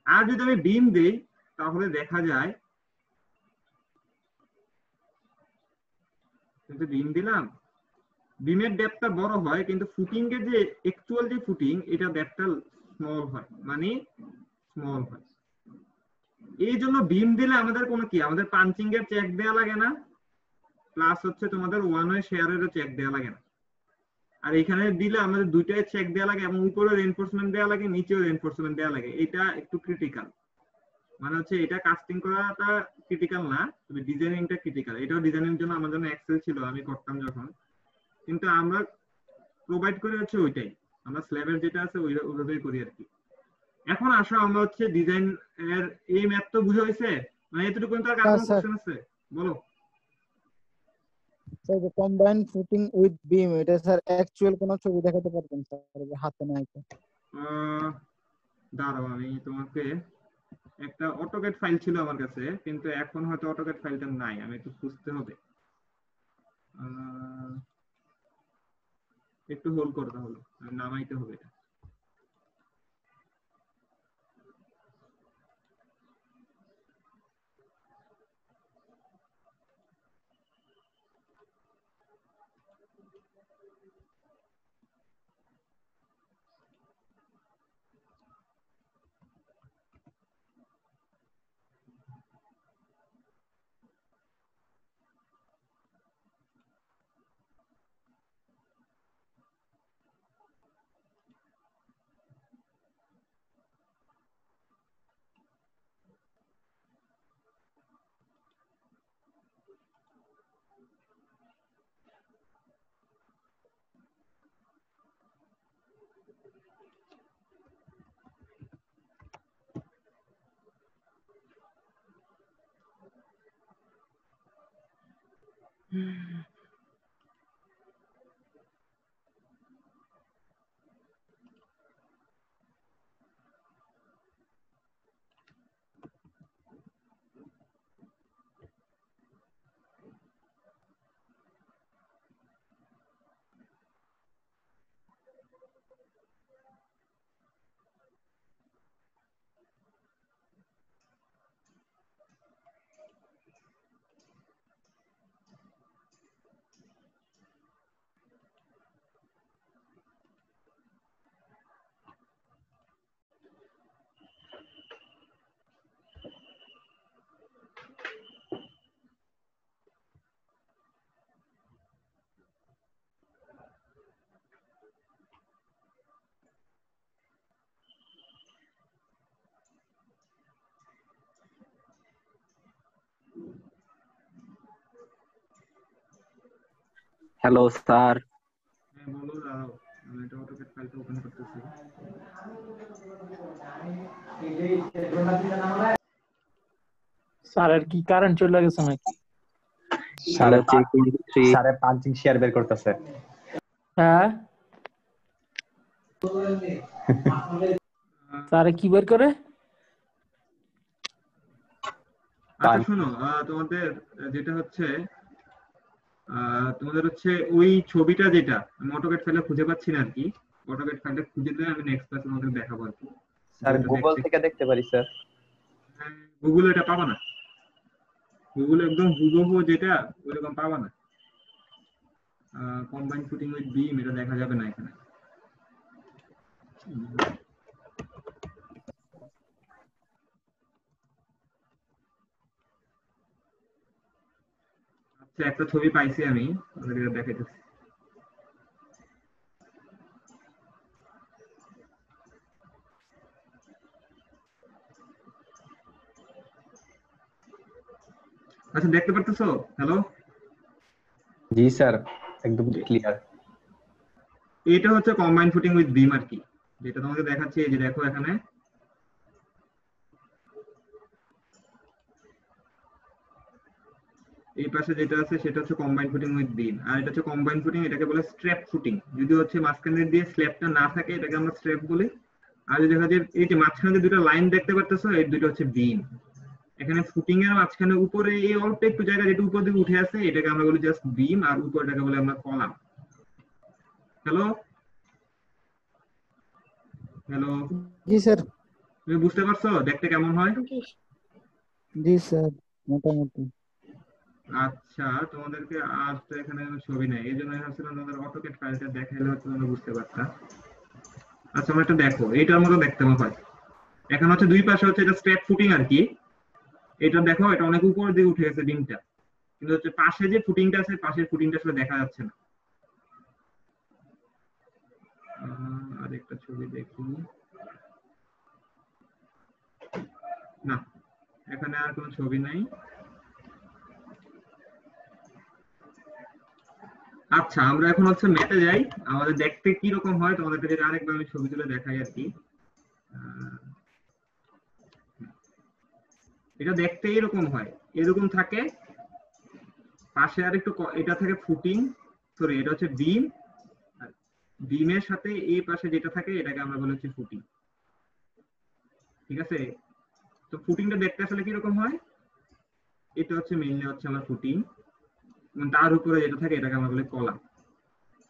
[SPEAKER 1] আর যদি আমি বিম দেই, তাহলে দেখা যায়, কিন্তু বিম দিলাম, বিমের ডেপথটা বড় হয়, কিন্তু ফুটিং এর যে অ্যাকচুয়াল যে ফুটিং, এটা ডেপথটা স্মল হয়, মানে স্মল হয়। এই জন্য বিম দিলে আমাদের কোনো কি, আমাদের পাঞ্চিং এর চেক দেওয়া লাগে না, প্লাস হচ্ছে তোমাদের ওয়ান ওয়ে শেয়ারেরও চেক দেওয়া লাগে না। আর এখানে দিলে আমাদের দুইটাই চেক দেওয়া লাগে, এবং উপরেও রেইনফোর্সমেন্ট দেওয়া লাগে, নিচেও রেইনফোর্সমেন্ট দেওয়া লাগে। এটা একটু ক্রিটিক্যাল। মানে হচ্ছে এটা কাস্টিং করাটা ক্রিটিক্যাল না, তবে ডিজাইনিংটা ক্রিটিক্যাল। এটাও ডিজাইনিং জন্য আমার জন্য এক্সেল ছিল আমি করতাম যখন, কিন্তু আমরা প্রোভাইড করি হচ্ছে ওইটাই, আমরা স্ল্যাবের যেটা আছে ওইভাবেই করি আর কি। এখন আসো আমরা হচ্ছে ডিজাইন এর এই ম্যাথ তো বুঝা হয়েছে, মানে এতটুকু, কিন্তু আর কার কোনো
[SPEAKER 4] স্যার,
[SPEAKER 1] কোশ্চেন আছে বলো?
[SPEAKER 4] স্যার যে কম্বাইন্ড ফুটিং উইথ বিম, এটা স্যার অ্যাকচুয়াল কোনো ছবি দেখাতে পারবেন স্যার, যে হাতে নাই তো?
[SPEAKER 1] দাঁড়াও, আমি তোমাকে একটা অটোক্যাড ফাইল ছিল আমার কাছে, কিন্তু এখন হয়তো অটোক্যাড ফাইলটা নাই, আমি একটু খুঁজতে হবে। আহ, একটু হোল্ড করতে হবে, নামাইতে হবে এটা।
[SPEAKER 5] Hello sir.
[SPEAKER 1] হ্যাঁ বলো, দাঁড়াও আমি এটা অটোক্যাড ফাইলটা ওপেন করতেছি।
[SPEAKER 6] স্যার আর কি কারেন্ট চলে গেছে নাকি?
[SPEAKER 3] সারে পাঞ্চিং শেয়ার বের করতেছে।
[SPEAKER 6] হ্যাঁ স্যার কি বের করে?
[SPEAKER 1] আচ্ছা শোনো, তোমাদের যেটা হচ্ছে তোমাদের হচ্ছে ওই ছবিটা যেটা আমি অটোক্যাড ফাইলে খুঁজে পাচ্ছি না আর কি, অটোক্যাড ফাইলটা খুঁজে দিলে আমি নেক্সট ক্লাসে তোমাদের দেখাবো আর কি।
[SPEAKER 3] স্যার গুগল থেকে দেখতে পারি স্যার?
[SPEAKER 1] গুগলে এটা পাবা না, গুগলে একদম হুবহু যেটা ওইরকম পাবা না। কম্বাইন ফুটিং উইথ বিম এটা দেখা যাবে না এখানে। আচ্ছা একটা ছবি পাইছি আমি, এটা দেখাইতেছি। আচ্ছা দেখতে পারতেছো? হ্যালো?
[SPEAKER 3] জি স্যার, একদম ক্লিয়ার।
[SPEAKER 1] এটা হচ্ছে কম্বাইন ফুটিং উইথ বিম আর কি, যেটা তোমাকে দেখাচ্ছি। এই যে দেখো এখানে এই পাশে যেটা আছে সেটা হচ্ছে কম্বাইন ফুটিং উইথ বিম, আর এটা হচ্ছে কম্বাইন ফুটিং, এটাকে বলে স্ট্র্যাপ ফুটিং। যদি হচ্ছে মাঝখানে দিয়ে স্ল্যাবটা না থাকে এটাকে আমরা স্ট্র্যাপ বলি। আর যদি দেখা যায় এই যে মাঝখানে যে দুটো লাইন দেখতে পারতেছো এই দুটো হচ্ছে বিম। এখানে ফুটিং এর মাঝখানে উপরে এই অল্প একটু জায়গা যেটা উপর দিকে উঠে আছে এটাকে আমরা বলি জাস্ট বিম, আর উপরটাকে বলে আমরা কলাম। হ্যালো হ্যালো,
[SPEAKER 4] জি স্যার।
[SPEAKER 1] তুমি বুঝতে পারছো দেখতে কেমন হয়?
[SPEAKER 4] জি স্যার, মোটামুটি।
[SPEAKER 1] আচ্ছা তোমাদেরকে আর তো এখানে ছবি নেই, এই জন্য ভাবছিলাম তোমাদের অটোক্যাড ফাইলটা দেখাইলে হচ্ছে তোমরা বুঝতে পারতা। আচ্ছা আমরা একটা দেখো, এইটার মতো দেখতে হয়। এখন হচ্ছে দুই পাশে হচ্ছে এটা স্ট্রেপ ফুটিং আর কি। এটা দেখো এটা অনেক উপর দিয়ে উঠে গেছে ডিমটা, কিন্তু হচ্ছে পাশে যে ফুটিংটা আছে পাশের ফুটিংটা আসলে দেখা যাচ্ছে না। আর একটা ছবি দেখি না, এখানে আর কোনো ছবি নাই। আচ্ছা আমরা এখন হচ্ছে ম্যাথে যাই, আমাদের দেখতে কি রকম হয় তোমাদেরকে যদি আরেকবার আমি ছবি তুলে দেখাই আর কি। এটা দেখতে এরকম হয়, এরকম থাকে। পাশে আর একটু এটা থাকে ফুটিং, সরি এটা হচ্ছে বিম, আর বিমের সাথে এই পাশে যেটা থাকে এটাকে আমরা বলি হচ্ছে ফুটিং। ঠিক আছে, তো ফুটিংটা দেখতে আসলে কি রকম হয়? এটা হচ্ছে মেইনলি হচ্ছে আমার ফুটিং, তার উপরে যেটা থাকে এটাকে আমরা বলি কলাম।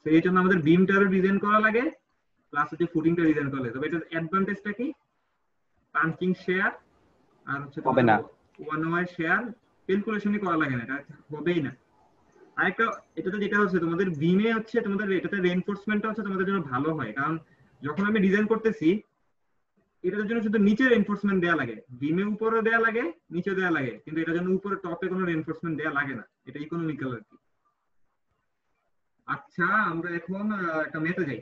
[SPEAKER 1] তো এই জন্য আমাদের বিমটারও ডিজাইন করা লাগে, প্লাস হচ্ছে ফুটিংটা ডিজাইন করা লাগে। তবে এটার অ্যাডভান্টেজটা কি? পাঞ্চিং শেয়ার আর হচ্ছে
[SPEAKER 3] হবে না,
[SPEAKER 1] ওয়ান ওয়াই শেয়ার ক্যালকুলেশনই করা লাগে না, এটা হবেই না। আরেকটা এটাতে যেটা হচ্ছে তোমাদের বিমে হচ্ছে তোমাদের এটাতে রেইনফোর্সমেন্টটা হচ্ছে তোমাদের জন্য ভালো হয়, কারণ যখন আমি ডিজাইন করতেছি এটার জন্য শুধু নিচে রেইনফোর্সমেন্ট দেয়া লাগে, বিমে উপরে দেয়া লাগে নিচে দেয়া লাগে, কিন্তু এটার জন্য উপরে টপে কোনো রেইনফোর্সমেন্ট দেয়া লাগে না, এটা ইকোনমিক্যাল আর কি। আচ্ছা আমরা এখন একটা ম্যাথে যাই।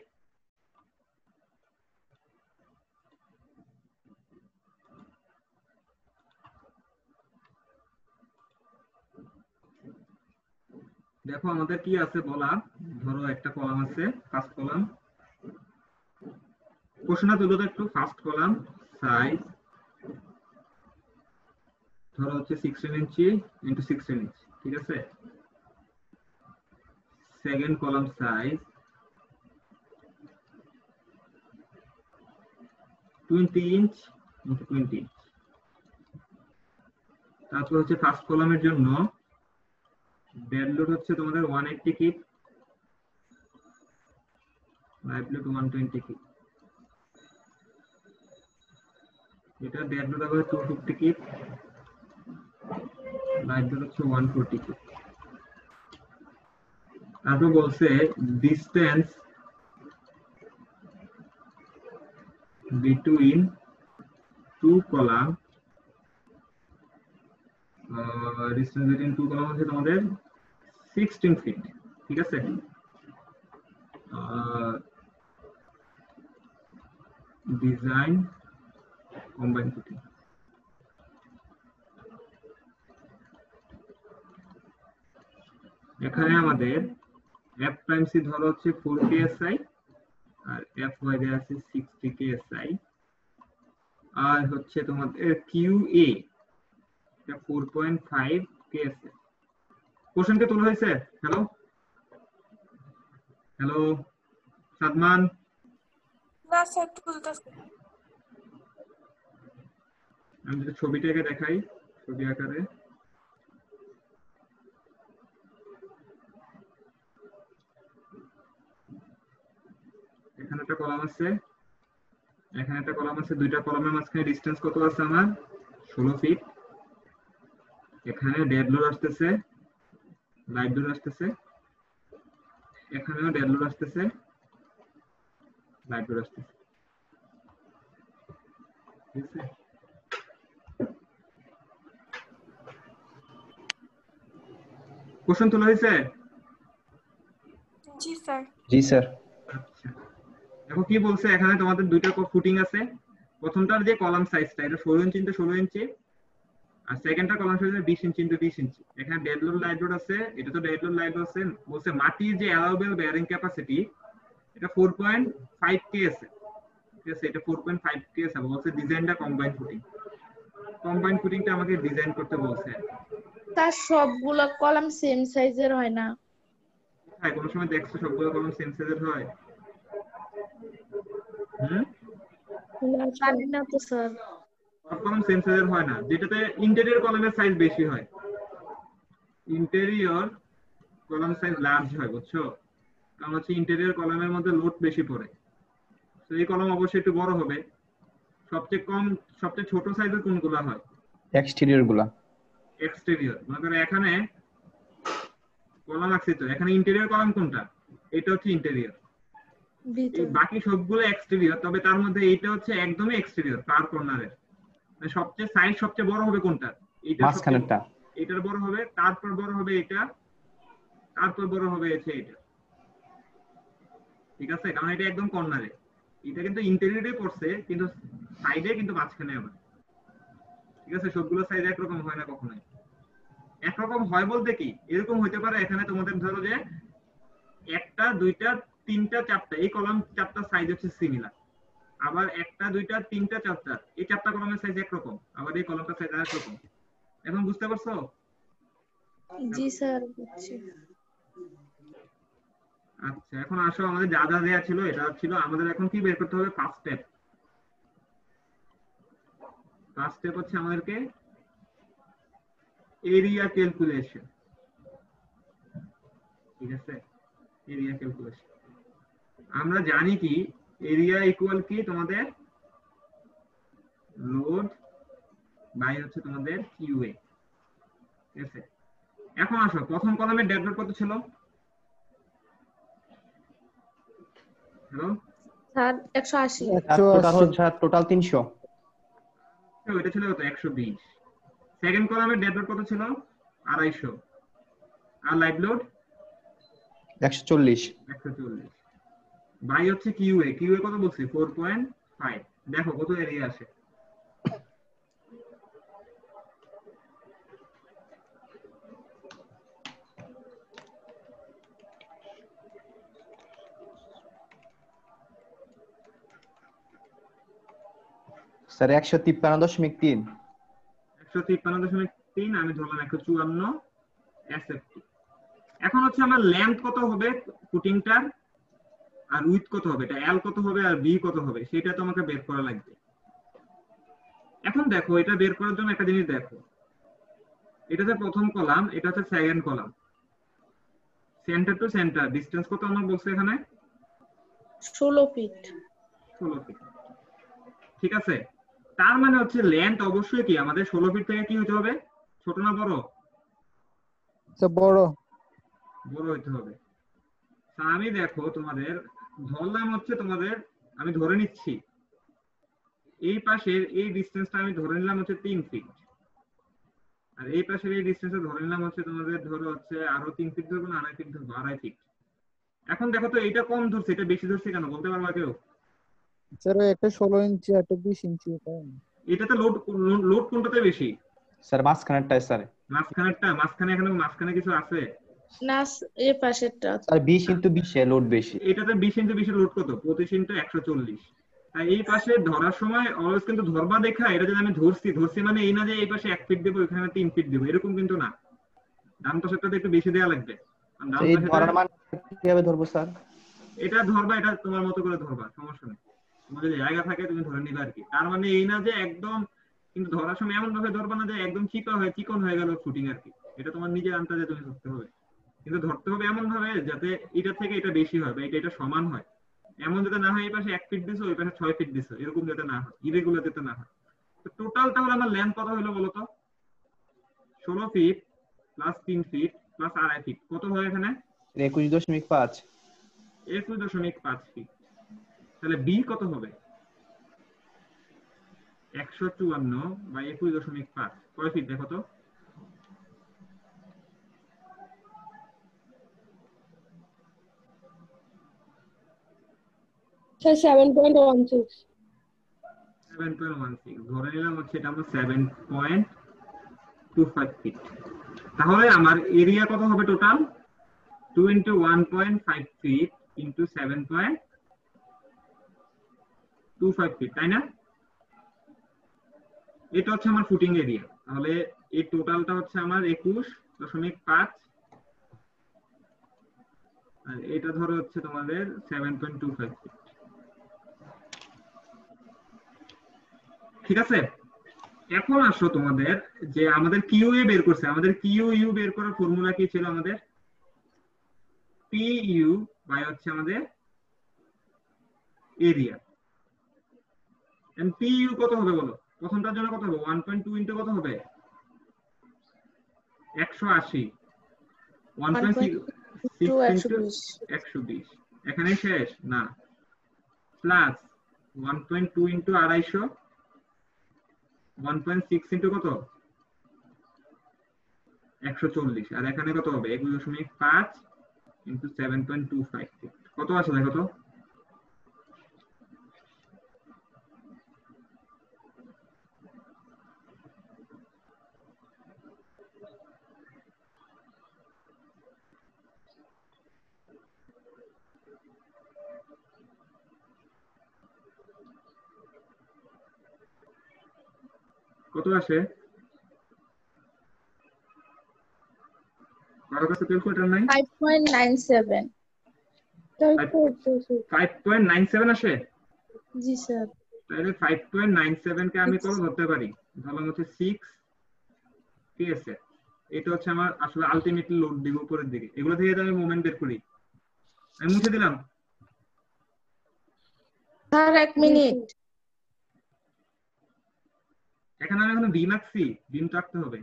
[SPEAKER 1] দেখো আমাদের কি আছে বলা, ধরো একটা কলাম আছে, ফার্স্ট কলাম, প্রশ্নটা তুলো তো একটু। ফার্স্ট কলাম সাইজ ধরো হচ্ছে 16 ইঞ্চি ইন্টু 16 ইঞ্চি, ঠিক আছে। second column size 20 inch into 20 inch। তারপর হচ্ছে ফার্স্ট কলামের জন্য ডেড লোড হচ্ছে তোমাদের 180 কিপ, লাইভ লোড 120 কিপ। এটা ডেড লোড হবে 250 কিপ, লাইভ লোড হচ্ছে 140 কিপ। তারপর বলছে distance between two column, distance between two column হচ্ছে তোমাদের 16 feet, ঠিক আছে। ডিজাইন কম্বাইন ফুটিং, এখানে আমাদের f টাইমস সি ধরো হচ্ছে 4 psi আর fy দেয়া আছে 60 psi, আর হচ্ছে তোমাদের QA এটা 4.5 psi। কোশ্চেন কে তোলা হয়েছে? হ্যালো হ্যালো সাদমান,
[SPEAKER 2] না স্যার তুলতেছে।
[SPEAKER 1] আমি যদি ছবিটাকে দেখাই ছবি আকারে, এখানে একটা কলাম আছে, এখানে একটা কলাম আছে, দুইটা কলামের মাঝখানে ডিসটেন্স কত আছে আমার 16 ফিট। এখানে ডেড লোড আসতেছে, লাইভ লোড আসতেছে, এখানেও ডেড লোড আসতেছে, লাইভ লোড আসতেছে, ঠিক আছে। কোশ্চেন তোলা হয়েছে?
[SPEAKER 2] জি স্যার।
[SPEAKER 3] জি স্যার।
[SPEAKER 1] আচ্ছা, দেখো কি বলছে, এখানে তোমাদের দুইটা ফুটিং আছে। প্রথমটার যে কলাম সাইজটা এটা 16 ইঞ্চি ইনটু 16 ইঞ্চি, আর সেকেন্ডটা কলাম সাইজ 20 ইঞ্চি ইনটু 20 ইঞ্চি। এখানে ডেড লোড লাইভ লোড আছে, এটা তো ডেড লোড লাইভ লোড আছে। বলছে মাটির যে অ্যালাউবেল বেয়ারিং ক্যাপাসিটি এটা 4.5 কেএসএ, ঠিক আছে, এটা 4.5 কেএসএ। বলছে ডিজাইনটা কম্বাইন ফুটিং, কম্বাইন ফুটিংটা আমাকে ডিজাইন করতে বলছে।
[SPEAKER 2] তার সবগুলো কলাম সেম সাইজের হয় না?
[SPEAKER 1] হ্যাঁ, কোন সময় দেখছো সবগুলো কলাম সেম সাইজের হয়?
[SPEAKER 2] জানি না তো স্যার।
[SPEAKER 1] সব কলাম সেম সাইজের হয় না, যেটাতে ইন্টেরিয়র কলামের সাইজ বেশি হয়, ইন্টেরিয়র কলাম সাইজ লার্জ হয়, বুঝছো? কারণ হচ্ছে ইন্টেরিয়র কলামের মধ্যে লোড বেশি পড়ে, তো এই কলাম অবশ্যই একটু বড় হবে। সবচেয়ে কম, সবচেয়ে ছোট সাইজের কোনগুলো হয়?
[SPEAKER 3] এক্সটেরিয়র গুলা।
[SPEAKER 1] এক্সটেরিয়র, মনে করো এখানে কলাম আছে, তো এখানে ইন্টেরিয়র কলাম কোনটা? এটা হচ্ছে ইন্টেরিয়র, এই বাকি সবগুলো এক্সটেরিয়র, তবে তার মধ্যে এইটা হচ্ছে একদমই এক্সটেরিয়র, পার কর্নারের। মানে সবচেয়ে সাইজ সবচেয়ে বড় হবে কোনটা? এইটা,
[SPEAKER 3] মাঝখানেরটা।
[SPEAKER 1] এটার বড় হবে, তারপর বড় হবে এটা, তারপর বড় হবে এটা, ঠিক আছে, কারণ এটা একদম কর্নারে। এটা কিন্তু ইন্টেরিয়রে পড়ছে, কিন্তু সাইডে কিন্তু মাঝখানে আবার, ঠিক আছে। সবগুলো সাইজ একরকম হয় না কখনোই। একরকম হয় বলতে কি, এরকম হতে পারে এখানে তোমাদের ধরো যে একটা, দুইটা, তিনটা, চারটা, এই কলাম চারটা সাইজ হচ্ছে সিমিলার, আবার একটা, দুইটা, তিনটা, চারটা, এই চারটা কলামের সাইজ একরকম, আবার এই কলামটার সাইজ আরেক রকম। এখন বুঝতে পারছো?
[SPEAKER 2] জি স্যার বুঝছি।
[SPEAKER 1] আচ্ছা, এখন আসো আমাদের যা যা দেয়া ছিল এটা ছিল আমাদের, এখন কি বের করতে হবে? First step. ফার্স্ট স্টেপ হচ্ছে আমাদেরকে এরিয়া ক্যালকুলেশন, ঠিক আছে, এরিয়া ক্যালকুলেশন। আমরা জানি কি এরিয়া ইকুয়াল কি তোমাদের লোড বাই হচ্ছে তোমাদের কিউএ, ঠিক আছে। এখন আসো প্রথম কলামের ডেড লোড কত ছিল? Hello
[SPEAKER 2] sir 180।
[SPEAKER 3] টোটাল হচ্ছে টোটাল 300।
[SPEAKER 1] এটা ছিল কত? 120। সেকেন্ড কলামের ডেড লোড কত ছিল? 250। আর লাইভ লোড
[SPEAKER 3] 140।
[SPEAKER 1] 140 বাই হচ্ছে কিউএ, কিউএ কত বলছি? 4.5। দেখো কত এরিয়া আসে।
[SPEAKER 3] স্যার 153.3।
[SPEAKER 1] 153.3, আমি ধরলাম 154 এসএফটি। এখন হচ্ছে আমার লেন্থ কত হবে ফুটিংটার আর উইথ কত হবে, এটা এল কত হবে আর বি কত হবে সেটা তোমাকে বের করা লাগবে। এখন দেখো এটা বের করার জন্য একটা জিনিস দেখো, এটা হচ্ছে প্রথম কলাম, এটা হচ্ছে second column, centre to centre distance কত আমার বলছে এখানে
[SPEAKER 2] 16 ফিট।
[SPEAKER 1] 16 ফিট। ঠিক আছে, তার মানে হচ্ছে লেন্থ অবশ্যই কি আমাদের 16 ফিট থেকে কি হতে হবে, ছোট না বড়?
[SPEAKER 4] স্যার বড়।
[SPEAKER 1] বড় হতে হবে। আমি দেখো তোমাদের ধরলাম হচ্ছে তোমাদের, আমি ধরে নিচ্ছি এই পাশের এই ডিসটেন্সটা আমি ধরে নিলাম হচ্ছে 3 ফিট, আর এই পাশের এই ডিসটেন্সটা ধরে নিলাম হচ্ছে তোমাদের ধরো হচ্ছে আরো 3 ফিট ধরবো না 2.5 ফিট ধরবো, 2.5 ফিট। এখন দেখো তো এটা কম ধরছে এটা বেশি ধরছে কেন বলতে পারবা কেউ?
[SPEAKER 4] স্যার একটা 16 ইঞ্চি একটা 20 ইঞ্চি
[SPEAKER 1] এটাতে লোড কোনটাতে বেশি?
[SPEAKER 3] স্যার মাঝখানেরটাই স্যার।
[SPEAKER 1] মাঝখানেরটা? মাঝখানে এখানে মাঝখানে কিছু আছে
[SPEAKER 2] না, এই পাশেরটা।
[SPEAKER 3] স্যার 20x20 এ লোড বেশি।
[SPEAKER 1] এটাতে 20x20 লোড কত? 25x140। তাই এই পাশে ধরার সময় অলওয়েজ কিন্তু ধরবা দেখা, এটা যদি আমি ধরছি মানে এই না যে এই পাশে 1 ফিট দেবো এখানে 3 ফিট দেবো, এরকম কিন্তু না। ডান পাশেরটাতে একটু বেশি দেওয়া লাগবে।
[SPEAKER 3] এই ধরার মান কিভাবে ধরবো স্যার?
[SPEAKER 1] এটা ধরবা, এটা তোমার মতো করে ধরবা, সমস্যা নেই, তোমার যদি জায়গা থাকে তুমি ধরে নিবা আর কি। তার মানে এই না যে একদম, কিন্তু ধরার সময় এমন ভাবে ধরবা না যে একদম চিকন হয়ে গেল ফুটিং আর কি, এটা তোমার নিজের আন্দাজে তুমি ধরতে হবে। কিন্তু ধরতে হবে এমন ভাবে যাতে এটা থেকে এটা বেশি হয় বা এটা সমান হয়, এমন যাতে না হয় এই পাশে 1 ফিট দিছো ওই পাশে 6 ফিট দিছো, এরকম যাতে না হয়, ইরেগুলার যাতে না হয়। তো টোটাল তাহলে আমার লেন্থ কত হলো বলো তো? 16 feet plus 3 feet plus 2.5 feet কত হয় এখানে?
[SPEAKER 3] 21.5।
[SPEAKER 1] 21.5 ফিট। তাহলে বি কত হবে? 154 বা 21.5 কয় ফিট দেখো তো?
[SPEAKER 2] স্যার 7.16।
[SPEAKER 1] 7.16 ধরে নিলাম হচ্ছে এটা আমরা 7.25 ফিট। তাহলে আমার এরিয়া কত হবে টোটাল? 2 × 1.5 ফিট × 7.25 ফিট, তাই না? এটা হচ্ছে আমার ফুটিং এরিয়া। তাহলে এই টোটালটা হচ্ছে আমার 21.5 আর এটা ধরো হচ্ছে তোমাদের 7.25 ফিট। ঠিক আছে, এখন আসো তোমাদের যে আমাদের কিউ এ বের করছে, আমাদের কিউ ইউ বের করার ফর্মুলা কি ছিল? আমাদের পি ইউ বাই হচ্ছে আমাদের এরিয়া। এন্ড পি ইউ কত হবে বলো? প্রথমটার জন্য কত হবে? 1.2 ইনটু কত হবে? 180। 1.6 ইনটু 120। এখানে শেষ না, প্লাস 1.2 ইনটু 250, 1.6 ইনটু কত? 140। আর এখানে কত হবে? 21.5 ইনটু 7.25 কত আছে দেখো তো? কত আসে? কারো কাছে ক্যালকুলেটর নাই?
[SPEAKER 2] 5.97।
[SPEAKER 1] 5.97 আসে?
[SPEAKER 2] জি স্যার।
[SPEAKER 1] তাহলে 5.97 কে আমি কত ধরতে পারি? ধরলাম হচ্ছে 6 পিএসএ। এটা হচ্ছে আমার আসলে আলটিমেটলি লোড দিব উপরের দিকে, এগুলো থেকে আমি মোমেন্ট বের করি। আমি মুছে দিলাম।
[SPEAKER 2] Sir 1 minute.
[SPEAKER 1] এখানে আমি এখন বিম আঁকছি, বিম তো আঁকতে হবে।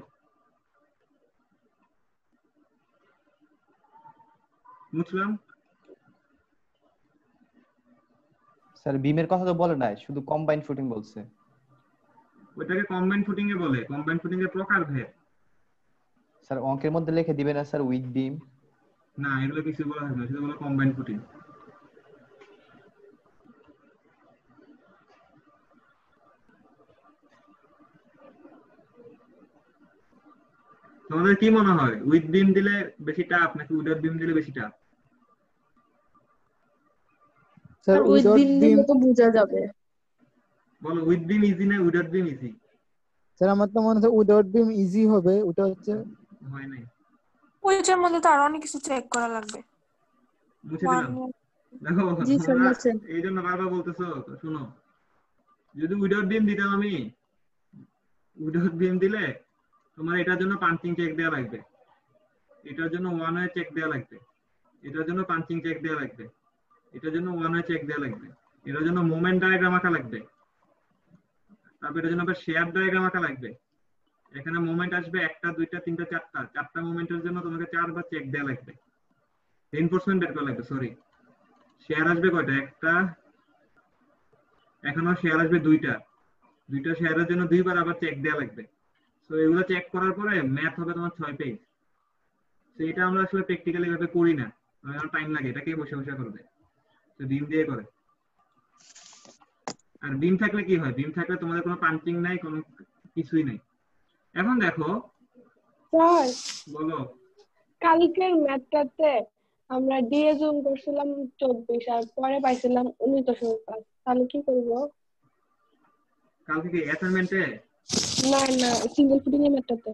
[SPEAKER 1] মুছলাম।
[SPEAKER 3] স্যার বিমের কথা তো বলে নাই, শুধু কম্বাইন ফুটিং বলছে।
[SPEAKER 1] ওইটাকে কম্বাইন ফুটিং এ বলে, কম্বাইন ফুটিং এর প্রকারভেদ।
[SPEAKER 3] স্যার অঙ্কের মধ্যে লিখে দিবেন না স্যার উইথ বিম?
[SPEAKER 1] না, এগুলো কিছু বলা হয় না, শুধু বলে কম্বাইন ফুটিং। তোমাদের কি মনে হয় উইথ বিম দিলে বেশি টাফ নাকি উইদাউট বিম দিলে বেশি টাফ?
[SPEAKER 4] স্যার
[SPEAKER 2] উইথ
[SPEAKER 4] উইদাউট
[SPEAKER 2] বিম
[SPEAKER 4] বিম।
[SPEAKER 2] দিলে তো বোঝা যাবে।
[SPEAKER 1] বলো উইথ বিম ইজি না উইদাউট বিম ইজি?
[SPEAKER 4] স্যার আমার তো মনে হয় উইদাউট বিম ইজি হবে, ওটা হচ্ছে
[SPEAKER 1] হয় নাই।
[SPEAKER 5] ওইটার মধ্যে তো আরো অনেক কিছু চেক করা লাগবে।
[SPEAKER 1] মুছে দিলাম। দেখো
[SPEAKER 2] জি স্যার
[SPEAKER 1] তোমরা
[SPEAKER 2] মুছেন।
[SPEAKER 1] এই জন্য বারবার বলতেছো, তো শোনো, যদি উইদাউট বিম দিতাম আমি, উইদাউট বিম দিলে তোমার এটার জন্য পাঞ্চিং চেক দেওয়া লাগবে, এটার জন্য ওয়ান ওয়ে চেক দেওয়া লাগবে, এটার জন্য পাঞ্চিং চেক দেওয়া লাগবে, এটার জন্য ওয়ান ওয়ে চেক দেওয়া লাগবে, এটার জন্য মোমেন্ট ডায়াগ্রাম আঁকা লাগবে, তারপর এটার জন্য আবার শেয়ার ডায়াগ্রাম আঁকা লাগবে। এখানে মোমেন্ট আসবে একটা, দুইটা, তিনটা, চারটা, চারটা মোমেন্টের জন্য তোমাকে 4 বার চেক দেওয়া লাগবে, রিইনফোর্সমেন্ট বের করা লাগবে। সরি, শেয়ার আসবে কয়টা? একটা, এখনো শেয়ার আসবে দুইটা, দুইটা শেয়ারের জন্য 2 বার আবার চেক দেওয়া লাগবে। তো এগুলো চেক করার পরে ম্যাথ হবে তোমার 6 পেজ। তো এটা আমরা আসলে প্র্যাকটিক্যালি ভাবে করি না, আমার টাইম লাগে, এটা কে বসে বসে করবে? তো বিম দিয়ে করে। আর বিম থাকলে কি হয়? বিম থাকলে তোমাদের কোনো পাঞ্চিং নাই, কোনো কিছুই নাই। এখন দেখো,
[SPEAKER 7] স্যার
[SPEAKER 1] বলো।
[SPEAKER 7] কালকের ম্যাথটাতে আমরা দিয়ে জুম করছিলাম 24 আর পরে পাইছিলাম 19.5, তাহলে কি করব?
[SPEAKER 1] কালকে কি অ্যাসাইনমেন্টে
[SPEAKER 7] না না, সিঙ্গেল ফুটিং এর ম্যাথটাতে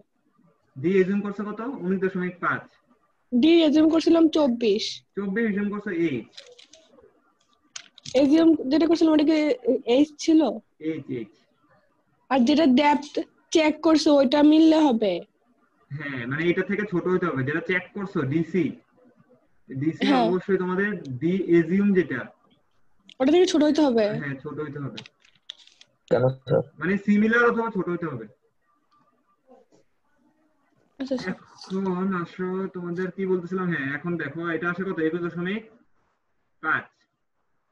[SPEAKER 1] ডি এজুম করছো কত? 19.5।
[SPEAKER 7] দিয়ে জুম করছিলাম 24,
[SPEAKER 1] 24 এজুম করছো 8।
[SPEAKER 7] এজিএম যেটা করছিলাম ওটা কি এইচ ছিল?
[SPEAKER 1] 8।
[SPEAKER 7] আর যেটা ডেপথ চেক করছো ওইটা মিললে হবে?
[SPEAKER 1] হ্যাঁ, মানে এটা থেকে ছোট হতে হবে। যেটা চেক করছো ডিসি, ডিসি
[SPEAKER 7] হ্যাঁ।
[SPEAKER 1] অবশ্যই তোমাদের ডি এজিউম যেটা,
[SPEAKER 7] ওটা থেকে ছোট হইতে হবে?
[SPEAKER 1] হ্যাঁ ছোট হতে হবে,
[SPEAKER 3] কেন স্যার?
[SPEAKER 1] মানে সিমিলার অথবা ছোট হতে হবে।
[SPEAKER 7] আচ্ছা আচ্ছা।
[SPEAKER 1] এখন আসো তোমাদের কি বলতেছিলাম, হ্যাঁ এখন দেখো এটা আসে কত? 21.5।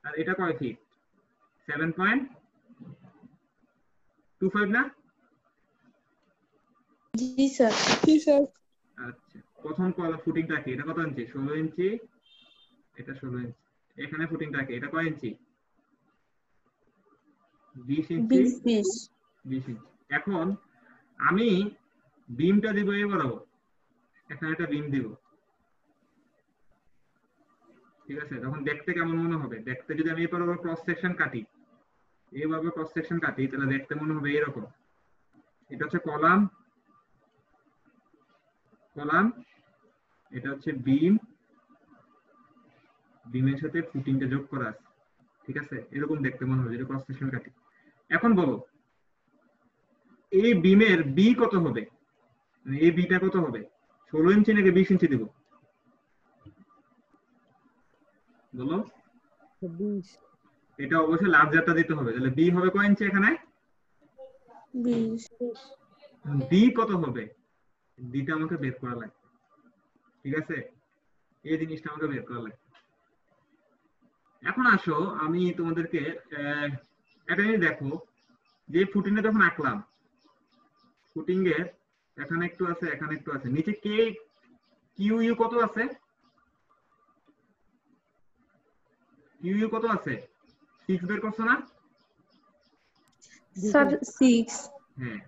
[SPEAKER 1] আর এটা কয় ফিট? 7.25 না?
[SPEAKER 2] জি স্যার।
[SPEAKER 7] জি স্যার।
[SPEAKER 1] আচ্ছা, প্রথম ফুটিংটা কি? এটা কত ইঞ্চি? 16 ইঞ্চি। এটা 16 ইঞ্চি। এখানে ফুটিংটা কি? এটা কয় ইঞ্চি? 20 ইঞ্চি।
[SPEAKER 2] 20
[SPEAKER 1] 20 ইঞ্চি। এখন আমি বিমটা দিব এই বরাবর, এখানে একটা বিম দিব, ঠিক আছে? তখন দেখতে কেমন মনে হবে? দেখতে যদি আমি এই বরাবর ক্রস সেকশন কাটি, এইভাবে ক্রস সেকশন কাটি, তাহলে দেখতে মনে হবে এরকম। এটা হচ্ছে কলাম, কলাম, এটা হচ্ছে বিম, বিমের সাথে ফুটিংটা যোগ করা আছে, ঠিক আছে? এরকম দেখতে মনে হবে যদি ক্রস সেকশন কাটি। এখন বলো, এই বিমের বি কত হবে? এই বিটা কত হবে? 16 ইঞ্চি নাকি 20 ইঞ্চি দিব? বলো।
[SPEAKER 4] 20।
[SPEAKER 1] এটা অবশ্যই লার্জারটা দিতে হবে। তাহলে বি হবে কয় ইঞ্চি এখানে?
[SPEAKER 2] 20
[SPEAKER 1] বি কত হবে? বিটা আমাকে বের করা লাগবে, ঠিক আছে? এই জিনিসটা আমাকে বের করা লাগবে। এখন আসো আমি তোমাদেরকে একটা জিনিস দেখো, যে ফুটিংটা যখন আঁকলাম, ফুটিং এর এখানে একটু আছে, এখানে একটু আছে, নিচে কে কিউ ইউ কত আছে? কিউ ইউ কত আছে? 6 বের করছো না?
[SPEAKER 2] স্যার 6।
[SPEAKER 1] হ্যাঁ,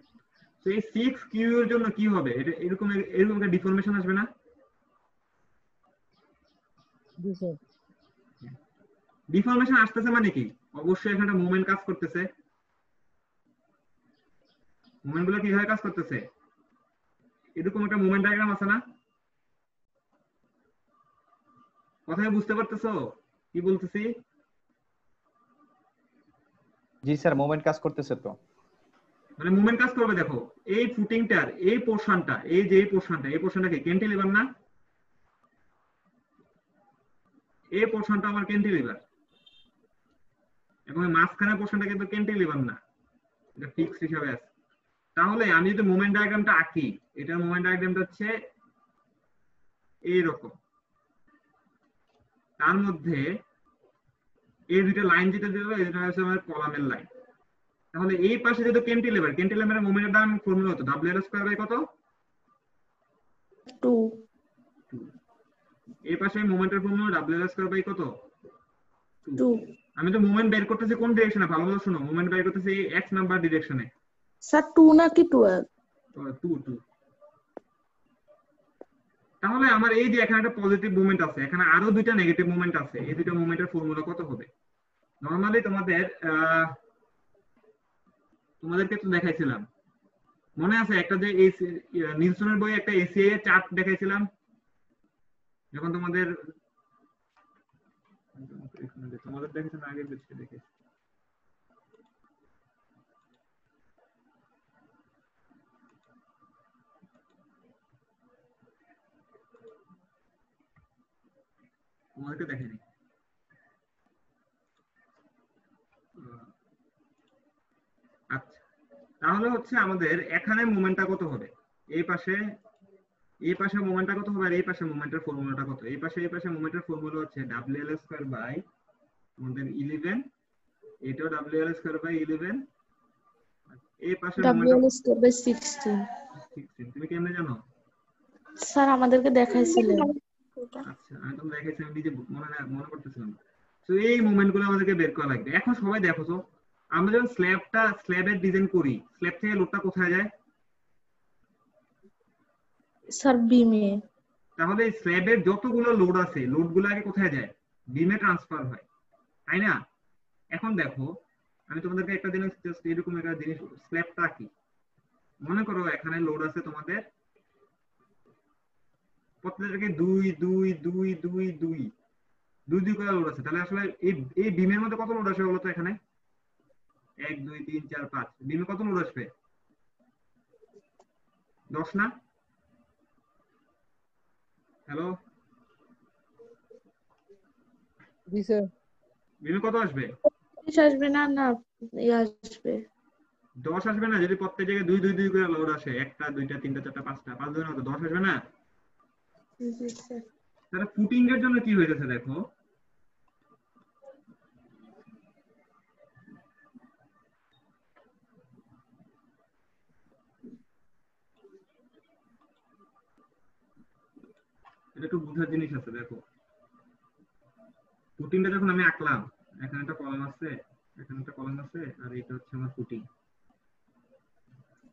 [SPEAKER 1] তো এই 6 কিউ এর জন্য কি হবে? এটা এরকম এরকম একটা ডিফরমেশন আসবে না?
[SPEAKER 4] জি স্যার।
[SPEAKER 1] ডিফরমেশন আসতেছে মানে কি? অবশ্যই এখানে মোমেন্ট কাজ করতেছে। মোমেন্ট গুলো কিভাবে কাজ করতেছে? এরকম একটা মোমেন্ট ডায়াগ্রাম আছে না? কথায় বুঝতে পারতেছো কি বলতেছি?
[SPEAKER 3] জি স্যার, মোমেন্ট কাজ করতেছে তো।
[SPEAKER 1] মানে মুভমেন্ট কাজ করবে। দেখো এই ফুটিংটার এই পোরশনটা, এই যে এই পোরশনটা কি ক্যান্টিলিভার না? এই পোরশনটা আমার ক্যান্টিলিভার, এবং মাঝখানে পোরশনটা কিন্তু ক্যান্টিলিভার না, এটা ফিক্সড হিসাবে আছে। তাহলে আমি যদি মোমেন্ট ডায়াগ্রামটা আঁকি, এটার মোমেন্ট ডায়াগ্রামটা হচ্ছে এইরকম, তার মধ্যে এই দুটো লাইন যেটা দিল এটা হচ্ছে আমার কলামের লাইন। তাহলে এই পাশে যেটা ক্যান্টিলিভার, ক্যান্টিলিভারের মোমেন্টের দাম ফর্মুলা হতো WL² কত?
[SPEAKER 2] 2।
[SPEAKER 1] এই পাশে মোমেন্টের ফর্মুলা WL² কত?
[SPEAKER 2] 2।
[SPEAKER 1] আমি তো মোমেন্ট বের করতেছি কোন ডিরেকশনে? ভালোভাবে শুনো, মোমেন্ট বের করতেছি x নাম্বার ডিরেকশনে।
[SPEAKER 2] স্যার 2 নাকি 12?
[SPEAKER 1] 2। তাহলে আমার এই যে এখানে একটা পজিটিভ মোমেন্ট আছে, এখানে আরো দুইটা নেগেটিভ মোমেন্ট আছে, এই দুইটা মোমেন্টের ফর্মুলা কত হবে? নরমালি তোমাদেরকে তো দেখাইছিলাম, মনে আছে একটা যে এই নিউটনের বইয়ে একটা এসিআই এর চার্ট দেখাইছিলাম, যখন তোমাদের তোমাদের দেখেছেন আগের পেজে দেখে তোমাদেরকে দেখেনি। আচ্ছা, তাহলে হচ্ছে আমাদের এখানে মোমেন্টটা কত হবে, এই পাশে মোমেন্টটা কত হবে আর এই পাশে মোমেন্টের ফর্মুলাটা কত? এই পাশে মোমেন্টের ফর্মুলা হচ্ছে WL² বাই আমাদের 11, এটাও WL² বাই 11, এই পাশে মোমেন্ট
[SPEAKER 2] WL² বাই 16।
[SPEAKER 1] 16। তুমি কেমনে জানো?
[SPEAKER 2] স্যার আমাদেরকে দেখাইছিলেন।
[SPEAKER 1] আচ্ছা, আমি তো দেখাইছি, আমি নিজে মনে করতেছিলাম। তো এই মোমেন্টগুলো আমাদেরকে বের করা লাগবে। এখন সবাই দেখো তো, আমরা যখন স্ল্যাবের ডিজাইন করি, স্ল্যাব থেকে লোডটা কোথায় যায়?
[SPEAKER 2] স্যার বিমে।
[SPEAKER 1] তাহলে স্ল্যাবের যতগুলো লোড আছে, লোডগুলো আগে কোথায় যায়? বিমে ট্রান্সফার হয়, তাই না? এখন দেখো, আমি তোমাদেরকে একটা জিনিস, জাস্ট এরকম একটা জিনিস, স্ল্যাবটা কি, মনে করো এখানে লোড আছে তোমাদের প্রত্যেকটাকে 2 2 2 2 2 2 2 করে লোড আছে। তাহলে আসলে এই বিমের মধ্যে কত লোড আসবে বলো তো? এখানে 1 2 3 4 5 বিমে কত লোড আসবে? 10 না? হ্যালো,
[SPEAKER 4] জি স্যার।
[SPEAKER 1] বিমে কত আসবে?
[SPEAKER 2] আসবে না, না আসবে
[SPEAKER 1] 10 আসবে না? যদি প্রত্যেক জায়গায় 2 2 2 করে লোড আসে, একটা দুইটা তিনটা চারটা পাঁচটা, 5 ধরে হতো 10 আসবে না?
[SPEAKER 2] জি স্যার।
[SPEAKER 1] তাহলে ফুটিং এর জন্য কি হয়ে গেছে দেখো, এটা একটু বোঝার জিনিস আছে। দেখো, ফুটিংটা যখন আমি আঁকলাম, এখানে একটা কলাম আছে, এখানে একটা কলাম আছে, আর এটা হচ্ছে আমার ফুটিং।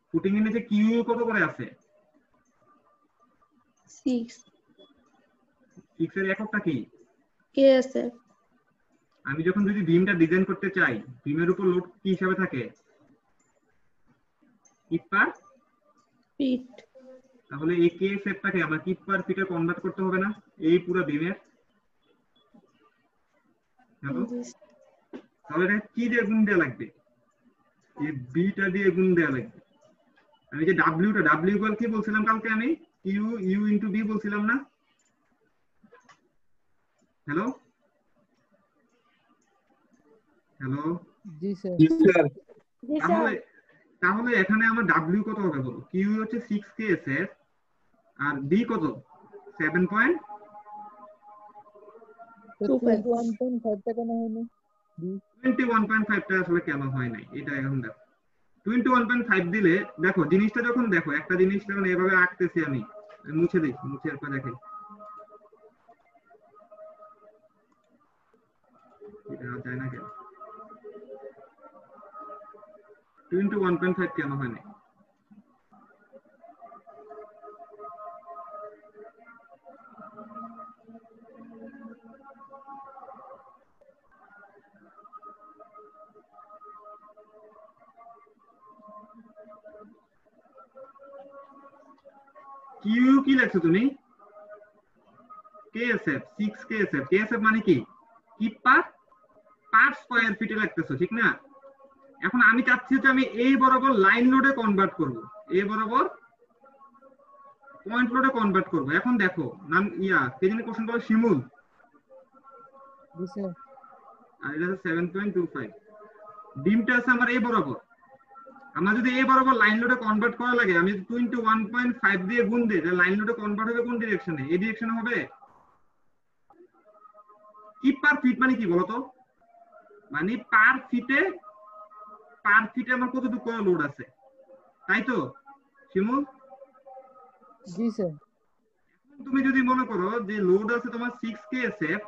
[SPEAKER 1] ফুটিং এর নিচে কিউ কত করে আছে?
[SPEAKER 2] 6
[SPEAKER 1] 6 এর এককটা কি?
[SPEAKER 2] কে আছে?
[SPEAKER 1] আমি যখন যদি বিমটা ডিজাইন করতে চাই, বিমের উপর লোড কি হিসাবে থাকে? কিপ পার
[SPEAKER 2] ফিট।
[SPEAKER 1] তাহলে এই কে সেটটাকে আমরা কিপ পার ফিটে কনভার্ট করতে হবে না এই পুরো বিমের? হ্যালো, তাহলে এটা কি দিয়ে গুণ দেওয়া লাগবে? এই বিটা দিয়ে গুণ দেওয়া লাগবে। আমি যে ডাব্লিউ ইকুয়াল কি বলছিলাম কালকে? আমি ইউ ইনটু বি বলছিলাম না? হ্যালো হ্যালো,
[SPEAKER 4] জি স্যার।
[SPEAKER 2] জি স্যার।
[SPEAKER 1] তাহলে এখানে আমার ডাব্লিউ কত হবে বলো? কিউ হচ্ছে 6 কেএসএস আর বি কত?
[SPEAKER 4] 21.5 টাকা না হয়নি?
[SPEAKER 1] 21.5 টা আসলে কেন হয় নাই এটা এখন দেখো। 21.5 দিলে দেখো জিনিসটা যখন, দেখো একটা জিনিস যখন এভাবে আঁকতেছি, আমি মুছে দিই, মুছে এরপর দেখাই এটা যায় না কেন। 21.5 কেন হয় নাই? কিউ কি লেখছো তুমি? KSF 6 KSF. কেএসএফ মানে কি? কিপ পার স্কয়ার ফিটে লাগতেছো, ঠিক না? এখন আমি চাচ্ছি যে আমি এই বরাবর লাইন লোডে কনভার্ট করব, এই বরাবর পয়েন্ট লোডে কনভার্ট করব। এখন দেখো নাম কে জানি কোশ্চেন করে? শিমুল।
[SPEAKER 4] জি স্যার।
[SPEAKER 1] আর এটা হচ্ছে 7.25। ডিমটা আছে আমার এই বরাবর। আমরা যদি এই বরাবর লাইন লোডে কনভার্ট করা লাগে, আমি যদি 21.5 দিয়ে গুণ দিই, তাহলে লাইন লোডে কনভার্ট হবে কোন ডিরেকশনে? এই ডিরেকশনে হবে। কি পার ফিট মানে কি বলতো? মানে পার ফিটে আমার কতটুকু লোড আছে, তাই তো শিমুল?
[SPEAKER 4] জি স্যার।
[SPEAKER 1] তুমি যদি মনে করো যে লোড আছে তোমার 6 কেএসএফ,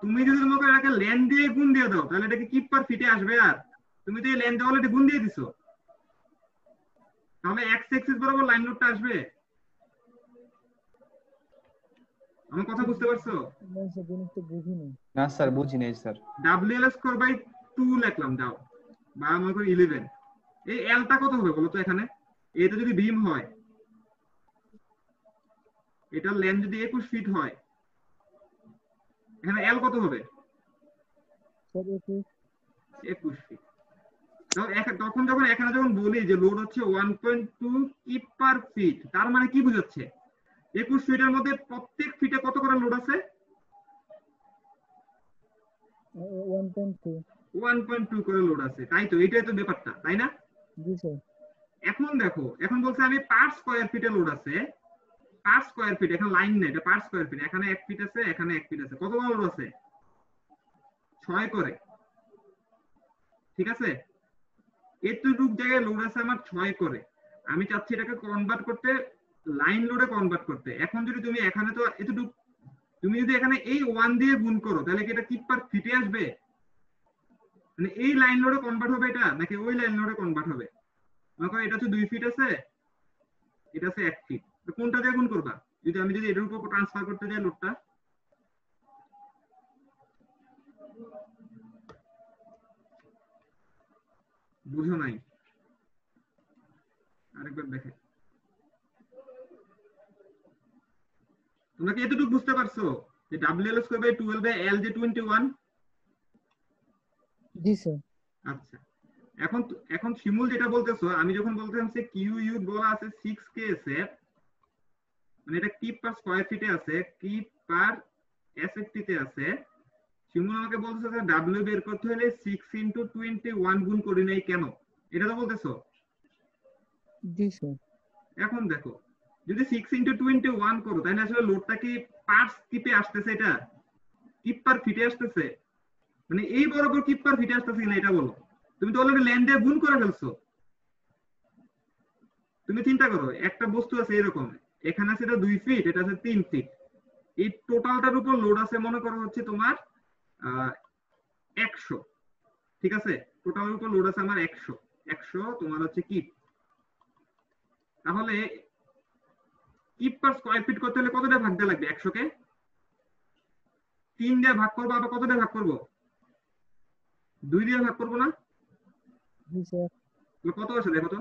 [SPEAKER 1] তুমি যদি মনে করো এটাকে লেন দিয়ে গুণ দিয়ে দাও, তাহলে এটা কি কিপ পার ফিটে আসবে? আর তুমি তো এই লেন দিয়ে অলরেডি গুণ দিয়ে দিছো, তাহলে এক্স অ্যাক্সিস বরাবর লাইন লোডটা আসবে। আমার কথা বুঝতে পারছো?
[SPEAKER 4] না স্যার, জিনিসটা বুঝিনি।
[SPEAKER 3] না স্যার, বুঝি নাই স্যার।
[SPEAKER 1] WL²/2 লিখলাম, দাও বা মনে করি 11। এই এলটা কত হবে বলো তো? এখানে এটা যদি বিম হয়, এটার লেন্থ যদি 21 ফিট হয়, এখানে এল কত হবে?
[SPEAKER 4] Sir
[SPEAKER 1] 21 feet. তখন যখন এখানে যখন বলি যে লোড হচ্ছে 1.2 কিপ পার ফিট, তার মানে কি বোঝাচ্ছে? 21 ফিটের মধ্যে প্রত্যেক ফিটে কত করে লোড আছে?
[SPEAKER 4] 1.2।
[SPEAKER 1] 1.2 করে লোড আছে, তাই তো? এটাই তো ব্যাপারটা, তাই না?
[SPEAKER 4] জি স্যার।
[SPEAKER 1] এখন দেখো, এখন বলছে আমি পার স্কয়ার ফিটে লোড আছে, পার স্কয়ার ফিট, এখানে লাইন নেই, এটা পার স্কয়ার ফিট, এখানে 1 ফিট আছে, এখানে 1 ফিট আছে, কত করে লোড আছে? 6 করে, ঠিক আছে? এতটুক জায়গায় লোড আছে আমার 6 করে, আমি চাচ্ছি এটাকে কনভার্ট করতে, লাইন লোডে কনভার্ট করতে। এখন যদি তুমি এখানে তো এতটুক, তুমি যদি এখানে এই 1 দিয়ে গুণ করো, তাহলে কি এটা কিপ পার ফিটে আসবে? মানে এই লাইন লোডে কনভার্ট হবে এটা, নাকি ওই লাইন লোডে কনভার্ট হবে? মনে করো এটা হচ্ছে 2 ফিট আছে, এটা আছে 1 ফিট, তো কোনটা দিয়ে গুণ করবা? আমি যদি এটার উপর ট্রান্সফার করতে যাই লোডটা, বুঝো নাই? আরেকবার দেখে, তোমরা কি এতটুকু বুঝতে পারছো যে WL square by 12 by L যে 21?
[SPEAKER 4] জি স্যার।
[SPEAKER 1] আচ্ছা, এখন শিমুল যেটা বলতেছো, আমি যখন বলতেছিলাম যে কিউ ইউ বলা আছে 6 KSF, মানে এটা কিপ পার স্কয়ার ফিটে আছে, কিপ পার এসএফটি তে আছে, শিমুল আমাকে বলতেছে যে W বের করতে হলে 6 * 21 গুণ করি নাই কেন, এটা তো বলতেছো?
[SPEAKER 4] জি স্যার।
[SPEAKER 1] এখন দেখো, যদি 6 * 21 করো, তাহলে আসলে লোডটা কি পার কিপে আসতেছে, এটা কিপ পার ফিটে আসতেছে, মানে এই বরাবর কিপ পার ফিটে আসতেছে কিনা এটা বলো। তুমি তো অলরেডি ল্যান্ড দিয়ে গুণ করে ফেলছো। তুমি চিন্তা করো, একটা বস্তু আছে এরকম, এখানে আছে এটা 2 ফিট, এটা আছে 3 ফিট, এই টোটালটার উপর লোড আছে মনে করো হচ্ছে তোমার 100, ঠিক আছে? টোটালের উপর লোড আছে আমার 100 তোমার হচ্ছে কিপ। তাহলে কিপ পার স্কয়ার ফিট করতে হলে কত দিয়ে ভাগ দেওয়া লাগবে? 100 কে 3 দিয়ে ভাগ করবো, আবার কত দিয়ে ভাগ করবো? 2 দিয়ে ভাগ করবো না?
[SPEAKER 4] জি স্যার।
[SPEAKER 1] কত আছে দেখো তো।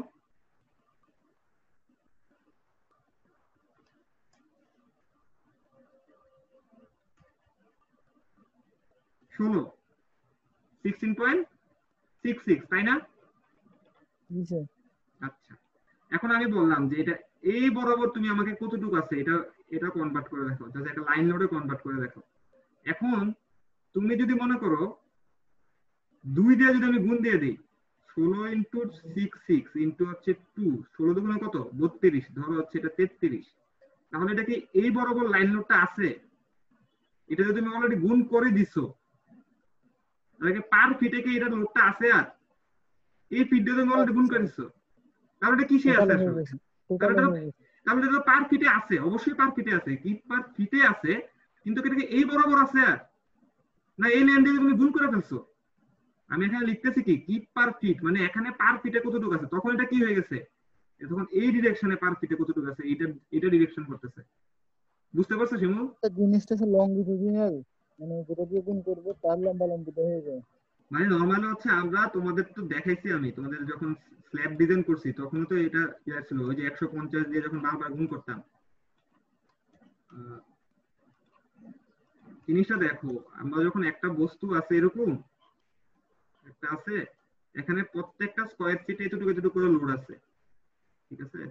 [SPEAKER 1] ষোলো, 16.66, তাই না?
[SPEAKER 4] জি স্যার।
[SPEAKER 1] আচ্ছা, এখন আমি বললাম যে এটা এই বরাবর তুমি আমাকে কতটুকু আছে এটা কনভার্ট করে দেখো, যাতে একটা লাইন লোডে কনভার্ট করে দেখো। এখন তুমি যদি মনে করো 2 দিয়ে যদি আমি গুণ দিয়ে দিই, 16 * 66 ইন্টু হচ্ছে 2, 16 দুগুণে কত? 32, ধরো হচ্ছে এটা 33, তাহলে এটা কি এই বরাবর লাইন লোডটা আছে? এটা যদি তুমি অলরেডি গুণ করে দিছো, তাহলে পার ফিটে কি এটা লোডটা আছে? আর এই ফিট দিয়ে তুমি অলরেডি গুণ করে দিছো, তাহলে এটা কিসে আছে আসলে? তাহলে এটা পার ফিটে আছে, অবশ্যই পার ফিটে আছে, কি পার ফিটে আছে, কিন্তু এটা কি এই বরাবর আছে আর না এই লাইন দিয়ে তুমি গুণ করে ফেলছো? আমি এখানে লিখতেছি কি পার ফিট, মানে এখানে পার ফিটে কতটুকু আছে, তখন এটা কি হয়ে গেছে, তখন এই ডিরেকশনে পার ফিটে কতটুকু আছে এটা ডিরেকশন করতেছে। বুঝতে পারছো শিমুল?
[SPEAKER 4] জিনিসটা লংগিটিউডিনাল, মানে যেটা দিয়ে গুণ করব তার লম্বা লম্বিটা হয়ে যায়।
[SPEAKER 1] মানে নরমালি হচ্ছে আমরা তোমাদের তো দেখাইছি, আমি তোমাদের যখন স্ল্যাব ডিজাইন করছি তখন তো এটা ছিল, ওই যে 150 দিয়ে যখন বারবার গুণ করতাম। জিনিসটা দেখো, আমরা যখন একটা বস্তু আছে এরকম একটা আছে, এখানে প্রত্যেকটা স্কয়ার ফিটে এতটুকু এতটুকু করে লোড আছে, ঠিক আছে?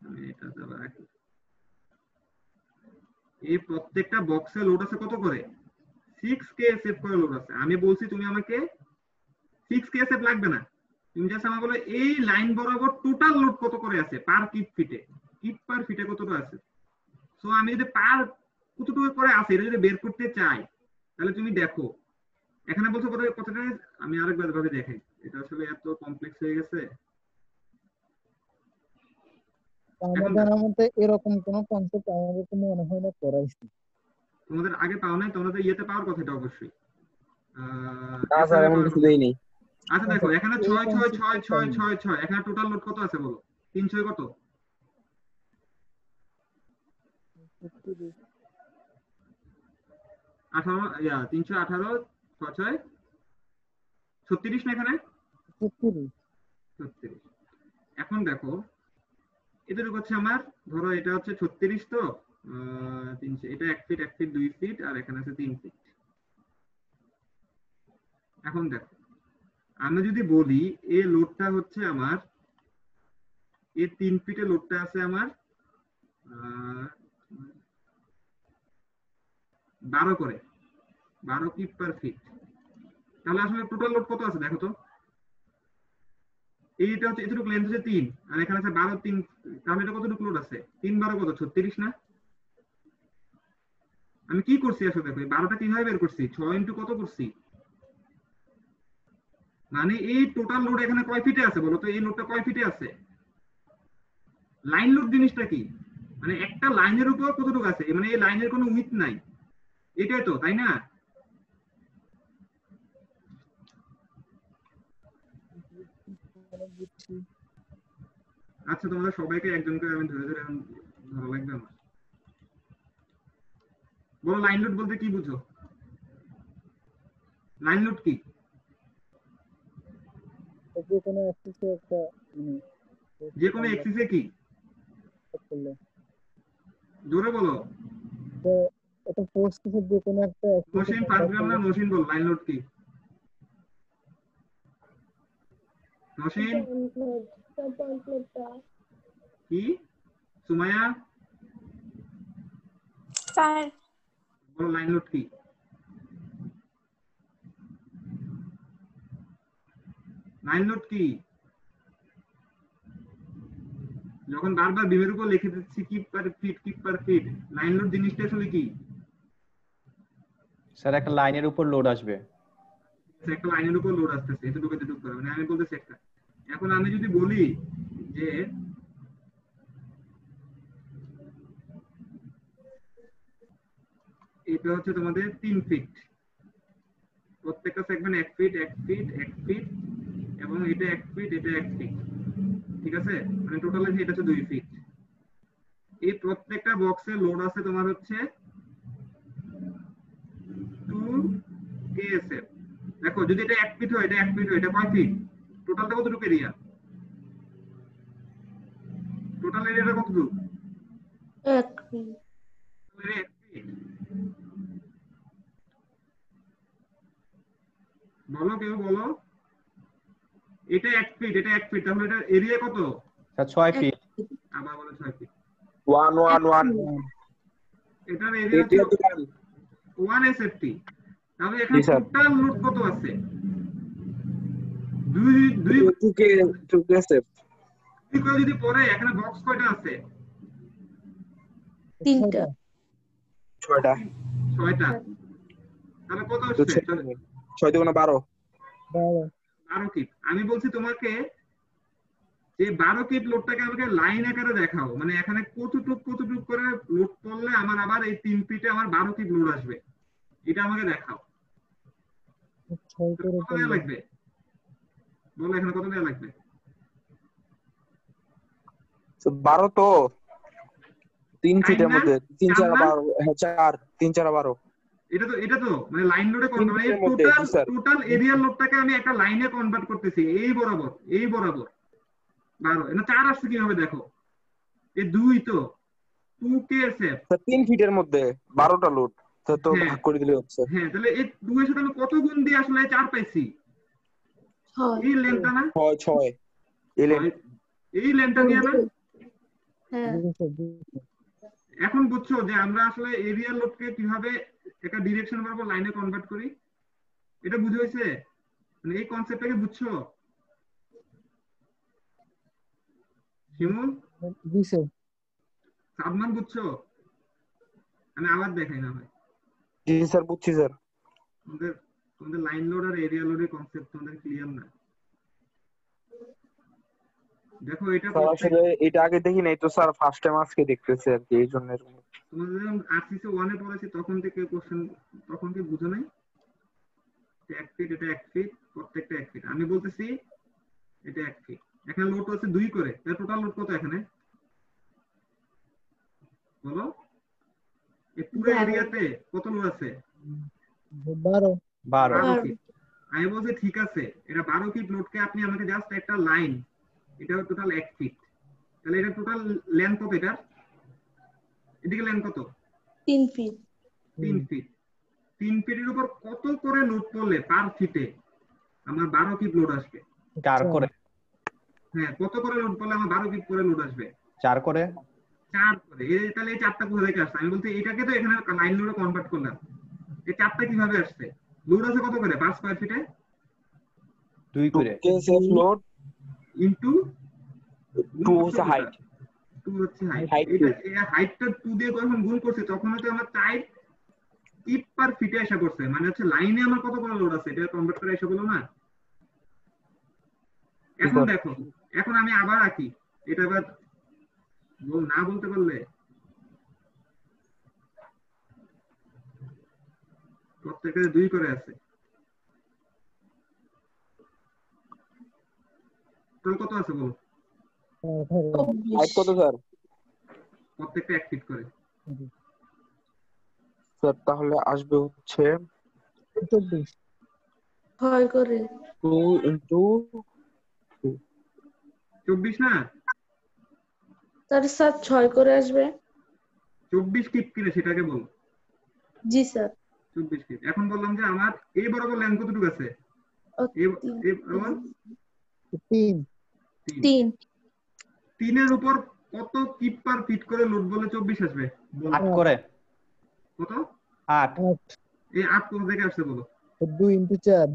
[SPEAKER 1] আমি এটা আবার রাখি, এই প্রত্যেকটা বক্সে লোড আছে কত করে? 6 KSF করে লোড আছে। আমি বলছি তুমি আমাকে 6 KSF লাগবে না, তুমি জাস্ট আমাকে বলো এই লাইন বরাবর টোটাল লোড কত করে আছে পার কিপ ফিটে, কিপ পার ফিটে কতটা আছে। সো আমি যদি পার কতটুকু করে আছে এটা যদি বের করতে চাই, তাহলে তুমি দেখো এখানে বলছো কতটা, আমি আরেকবার ভাবে দেখাই, এটা আসলে এত কমপ্লেক্স হয়ে গেছে।
[SPEAKER 4] আমাদের মধ্যে এরকম কোন কনসেপ্ট আমাদের তো মনে হয় না করাইছি।
[SPEAKER 1] তোমাদের আগে পাও নাই, তোমাদের ইয়েতে পাওয়ার কথা, এটা অবশ্যই
[SPEAKER 3] না স্যার এমন কিছু দেই নেই।
[SPEAKER 1] আচ্ছা দেখো এখানে 6 6 6 6 6 6, এখানে টোটাল লোড কত আছে বলো? 3 6 কত? 18, 318 6 6 36 না এখানে 36। এখন দেখো এদের হচ্ছে আমার, ধরো এটা হচ্ছে 36, তো 300, এটা 1 ফিট 1 ফিট 2 ফিট আর এখানে আছে 3 ফিট। এখন দেখো আমরা যদি বলি এই লোডটা হচ্ছে আমার এই 3 ফিটে লোডটা আছে আমার 12 করে 12 কিপ পার ফিট, তাহলে আসলে টোটাল লোড কত আছে দেখো তো। এইটা হচ্ছে এতটুকু লেন্থ হচ্ছে 3 আর এখানে আছে 12 3, তাহলে এটা কতটুকু লোড আছে 3 12 কত 36 না। আমি কি করছি আসলে দেখো এই 12টা কিভাবে বের করছি 6 ইনটু কত করছি, মানে এই টোটাল লোড এখানে কয় ফিটে আছে বলো তো, এই লোডটা কয় ফিটে আছে। লাইন লোড জিনিসটা কি, মানে একটা লাইনের উপর কতটুকু আছে, মানে এই লাইনের কোনো উইথ নাই, এটাই তো তাই না। আচ্ছা তোমাদের সবাইকে একজন করে আমি ধরে ধরে এখন ধরা লাগবে আমার। বলো লাইন লোড বলতে কি বুঝো, লাইন লোড কি।
[SPEAKER 4] যে কোনো অ্যাক্সিসে একটা
[SPEAKER 1] যে কোনো এক্সিসে কি, জোরে বলো।
[SPEAKER 4] তো এটা ফোর্স কিছু যে কোনো একটা
[SPEAKER 1] নসীন ফার্স্ট গ্রাম না নসীন বল লাইন লোড কি। নসীন কি, সুমাইয়া
[SPEAKER 5] স্যার
[SPEAKER 1] বলো লাইন লোড কি। লাইন লোড কি, যখন বারবার বিমের উপর লিখে দিচ্ছি কিপ পার ফিট, লাইন লোড জিনিসটা আসলে কি।
[SPEAKER 3] স্যার একটা লাইনের উপর লোড আসবে,
[SPEAKER 1] একটা লাইনের উপর লোড আসতেছে, এতটুকু এতটুকু করে, মানে আমি বলতেছি একটা। এখন আমি যদি বলি যে এটা হচ্ছে তোমাদের 3 ফিট, প্রত্যেকটা সেগমেন্ট 1 ফিট 1 ফিট 1 ফিট এবং এটা 1 ফিট এটা 1 ফিট, ঠিক আছে, মানে টোটাল এটা হচ্ছে 2 ফিট। এই প্রত্যেকটা বক্সে লোড আছে তোমার হচ্ছে 2 KSF। দেখো যদি এটা 1 ফিট হয় এটা 1 ফিট হয়, এটা কয় ফিট, টোটালটা কতটুকু এরিয়া, টোটাল এরিয়াটা কতটুকু,
[SPEAKER 2] 1 ফিট।
[SPEAKER 1] বলো কেউ বলো, এটা 1 ফিট এটা 1 ফিট, তাহলে এটা এরিয়া কত,
[SPEAKER 3] স্যার 6 ফিট।
[SPEAKER 1] আবার বলো 6 ফিট।
[SPEAKER 8] 1 1 1
[SPEAKER 1] এটার এরিয়া হচ্ছে 1 SFT। তাহলে এখানে টোটাল লোড কত আছে, 2
[SPEAKER 8] 2K SF
[SPEAKER 1] করে যদি পরে এখানে বক্স কয়টা আছে,
[SPEAKER 2] 3টা
[SPEAKER 8] 6টা
[SPEAKER 1] 6টা, তাহলে কত হচ্ছে
[SPEAKER 8] 6 দুগুণে 12
[SPEAKER 1] 12 কিপ। আমি বলছি তোমাকে যে 12 কিপ লোডটাকে আমাকে লাইন আকারে দেখাও, মানে এখানে কতটুক করে লোড পড়লে আমার আবার এই 3 ফিটে আমার 12 কিপ লোড আসবে, এটা আমাকে দেখাও। কত দেয়া লাগবে বলো, এখানে কত দেয়া লাগবে।
[SPEAKER 8] 12 তো 3 ফিটের মধ্যে 3 4 12, হ্যাঁ 4 3 4 12।
[SPEAKER 1] এটা তো মানে লাইন লোডে কনভার্ট, মানে টোটাল এরিয়া লোডটাকে আমি একটা লাইনে কনভার্ট করতেছি, এই বরাবর 12, এটা 4 আসছে কিভাবে দেখো, এই 2 তো 2 KSF
[SPEAKER 8] 3 ফিটের মধ্যে 12টা লোড তো ভাগ করে দিলে হচ্ছে।
[SPEAKER 1] হ্যাঁ তাহলে এই 2 এর সাথে আমি কত গুণ দিয়ে আসলে 4 পাইছি, এই লেন্থটা না
[SPEAKER 8] 6
[SPEAKER 1] এই লেন্থটা নিয়ে না।
[SPEAKER 2] হ্যাঁ
[SPEAKER 1] এখন বুঝছো যে আমরা আসলে এরিয়া লোডকে কিভাবে একটা ডিরেকশন বরাবর লাইনে কনভার্ট করি, এটা বুঝে হয়েছে, মানে এই কনসেপ্টটাকে বুঝছো শিমুল,
[SPEAKER 4] জি স্যার।
[SPEAKER 1] সাদমান বুঝছো, আমি আবার দেখাই না ভাই।
[SPEAKER 8] জি স্যার বুঝছি স্যার।
[SPEAKER 1] তোমাদের লাইন লোড আর এরিয়া লোডের কনসেপ্ট তোমাদের ক্লিয়ার না। দেখো এটা
[SPEAKER 8] আসলে এটা আগে দেখি নাই তো স্যার, ফার্স্ট টাইম আজকে দেখতেছি আর কি, এই জন্য
[SPEAKER 1] তোমাদের যখন আরসিসি 1 এ পড়াছি তখন থেকে কোশ্চেন, তখন কি বুঝো নাই 1 ফিট এটা 1 ফিট প্রত্যেকটা 1 ফিট, আমি বলতেছি এটা 1 ফিট, এখানে লোড আছে 2 করে, তাহলে টোটাল লোড কত এখানে বলো, এই পুরো এরিয়াতে কত লোড আছে
[SPEAKER 3] 12
[SPEAKER 1] ফিট। আমি বলছি ঠিক আছে, এটা 12 ফিট লোডকে আপনি আমাকে জাস্ট একটা লাইন, এটা টোটাল 1 ফিট, তাহলে এটা টোটাল লেন্থ কত, এটা এদিকে লেন কত?
[SPEAKER 2] 3 ফিট।
[SPEAKER 1] 3 ফিট। 3 ফিটের উপর কত করে লোড পড়লে পার ফিটে আমার 12 কিপ লোড আসবে?
[SPEAKER 3] 4 করে।
[SPEAKER 1] হ্যাঁ, কত করে লোড পড়লে আমার 12 কিপ করে লোড আসবে?
[SPEAKER 3] 4 করে।
[SPEAKER 1] 4 করে। তাহলে এই 4টা কোথা থেকে আসছে? আমি বলতে এটাকে তো এখানে লাইন লোডে কনভার্ট করলাম। এই 4টা কিভাবে আসছে? লোড আছে কত করে পার স্কয়ার ফিটে?
[SPEAKER 3] 2 করে।
[SPEAKER 8] কেএসএফ লোড
[SPEAKER 1] ইনটু
[SPEAKER 8] 2 হচ্ছে হাইট।
[SPEAKER 1] 2 হচ্ছে হাইট।
[SPEAKER 8] Height
[SPEAKER 1] এটা হাইটটা 2 দিয়ে যখন গুণ করছে তখন হচ্ছে আমার 4 কিপ পার ফিটে আসা করছে, মানে হচ্ছে লাইনে আমার কত করে লোড আছে এটা কনভার্ট করে এসে বলো না। এখন দেখো, এখন আমি আবার আঁকি, এটা আবার না বলতে পারলে প্রত্যেকটা 2 করে আছে। টোটাল কত আছে বলো?
[SPEAKER 8] হাইট কত স্যার?
[SPEAKER 1] প্রত্যেকটা 1 ফিট করে।
[SPEAKER 8] স্যার তাহলে আসবে হচ্ছে
[SPEAKER 4] 24।
[SPEAKER 2] 6 করে।
[SPEAKER 8] 2 ইনটু
[SPEAKER 1] 24 না?
[SPEAKER 2] তাহলে স্যার 6 করে আসবে।
[SPEAKER 1] 24 কিপ কিনে সেটাকে বল।
[SPEAKER 2] জি স্যার।
[SPEAKER 1] 24 কিপ। এখন বললাম যে আমার এই বরাবর লেন্থ কতটুকু আছে? এই বরাবর
[SPEAKER 4] 3।
[SPEAKER 2] 3।
[SPEAKER 1] 3 এর উপর কত কিপ পার ফিট করে লোড বলে 24 আসবে? বল
[SPEAKER 3] 8 করে।
[SPEAKER 1] কত?
[SPEAKER 3] 8।
[SPEAKER 1] এই 8 কোথা থেকে আসছে বলো?
[SPEAKER 4] 2 ইনটু 4।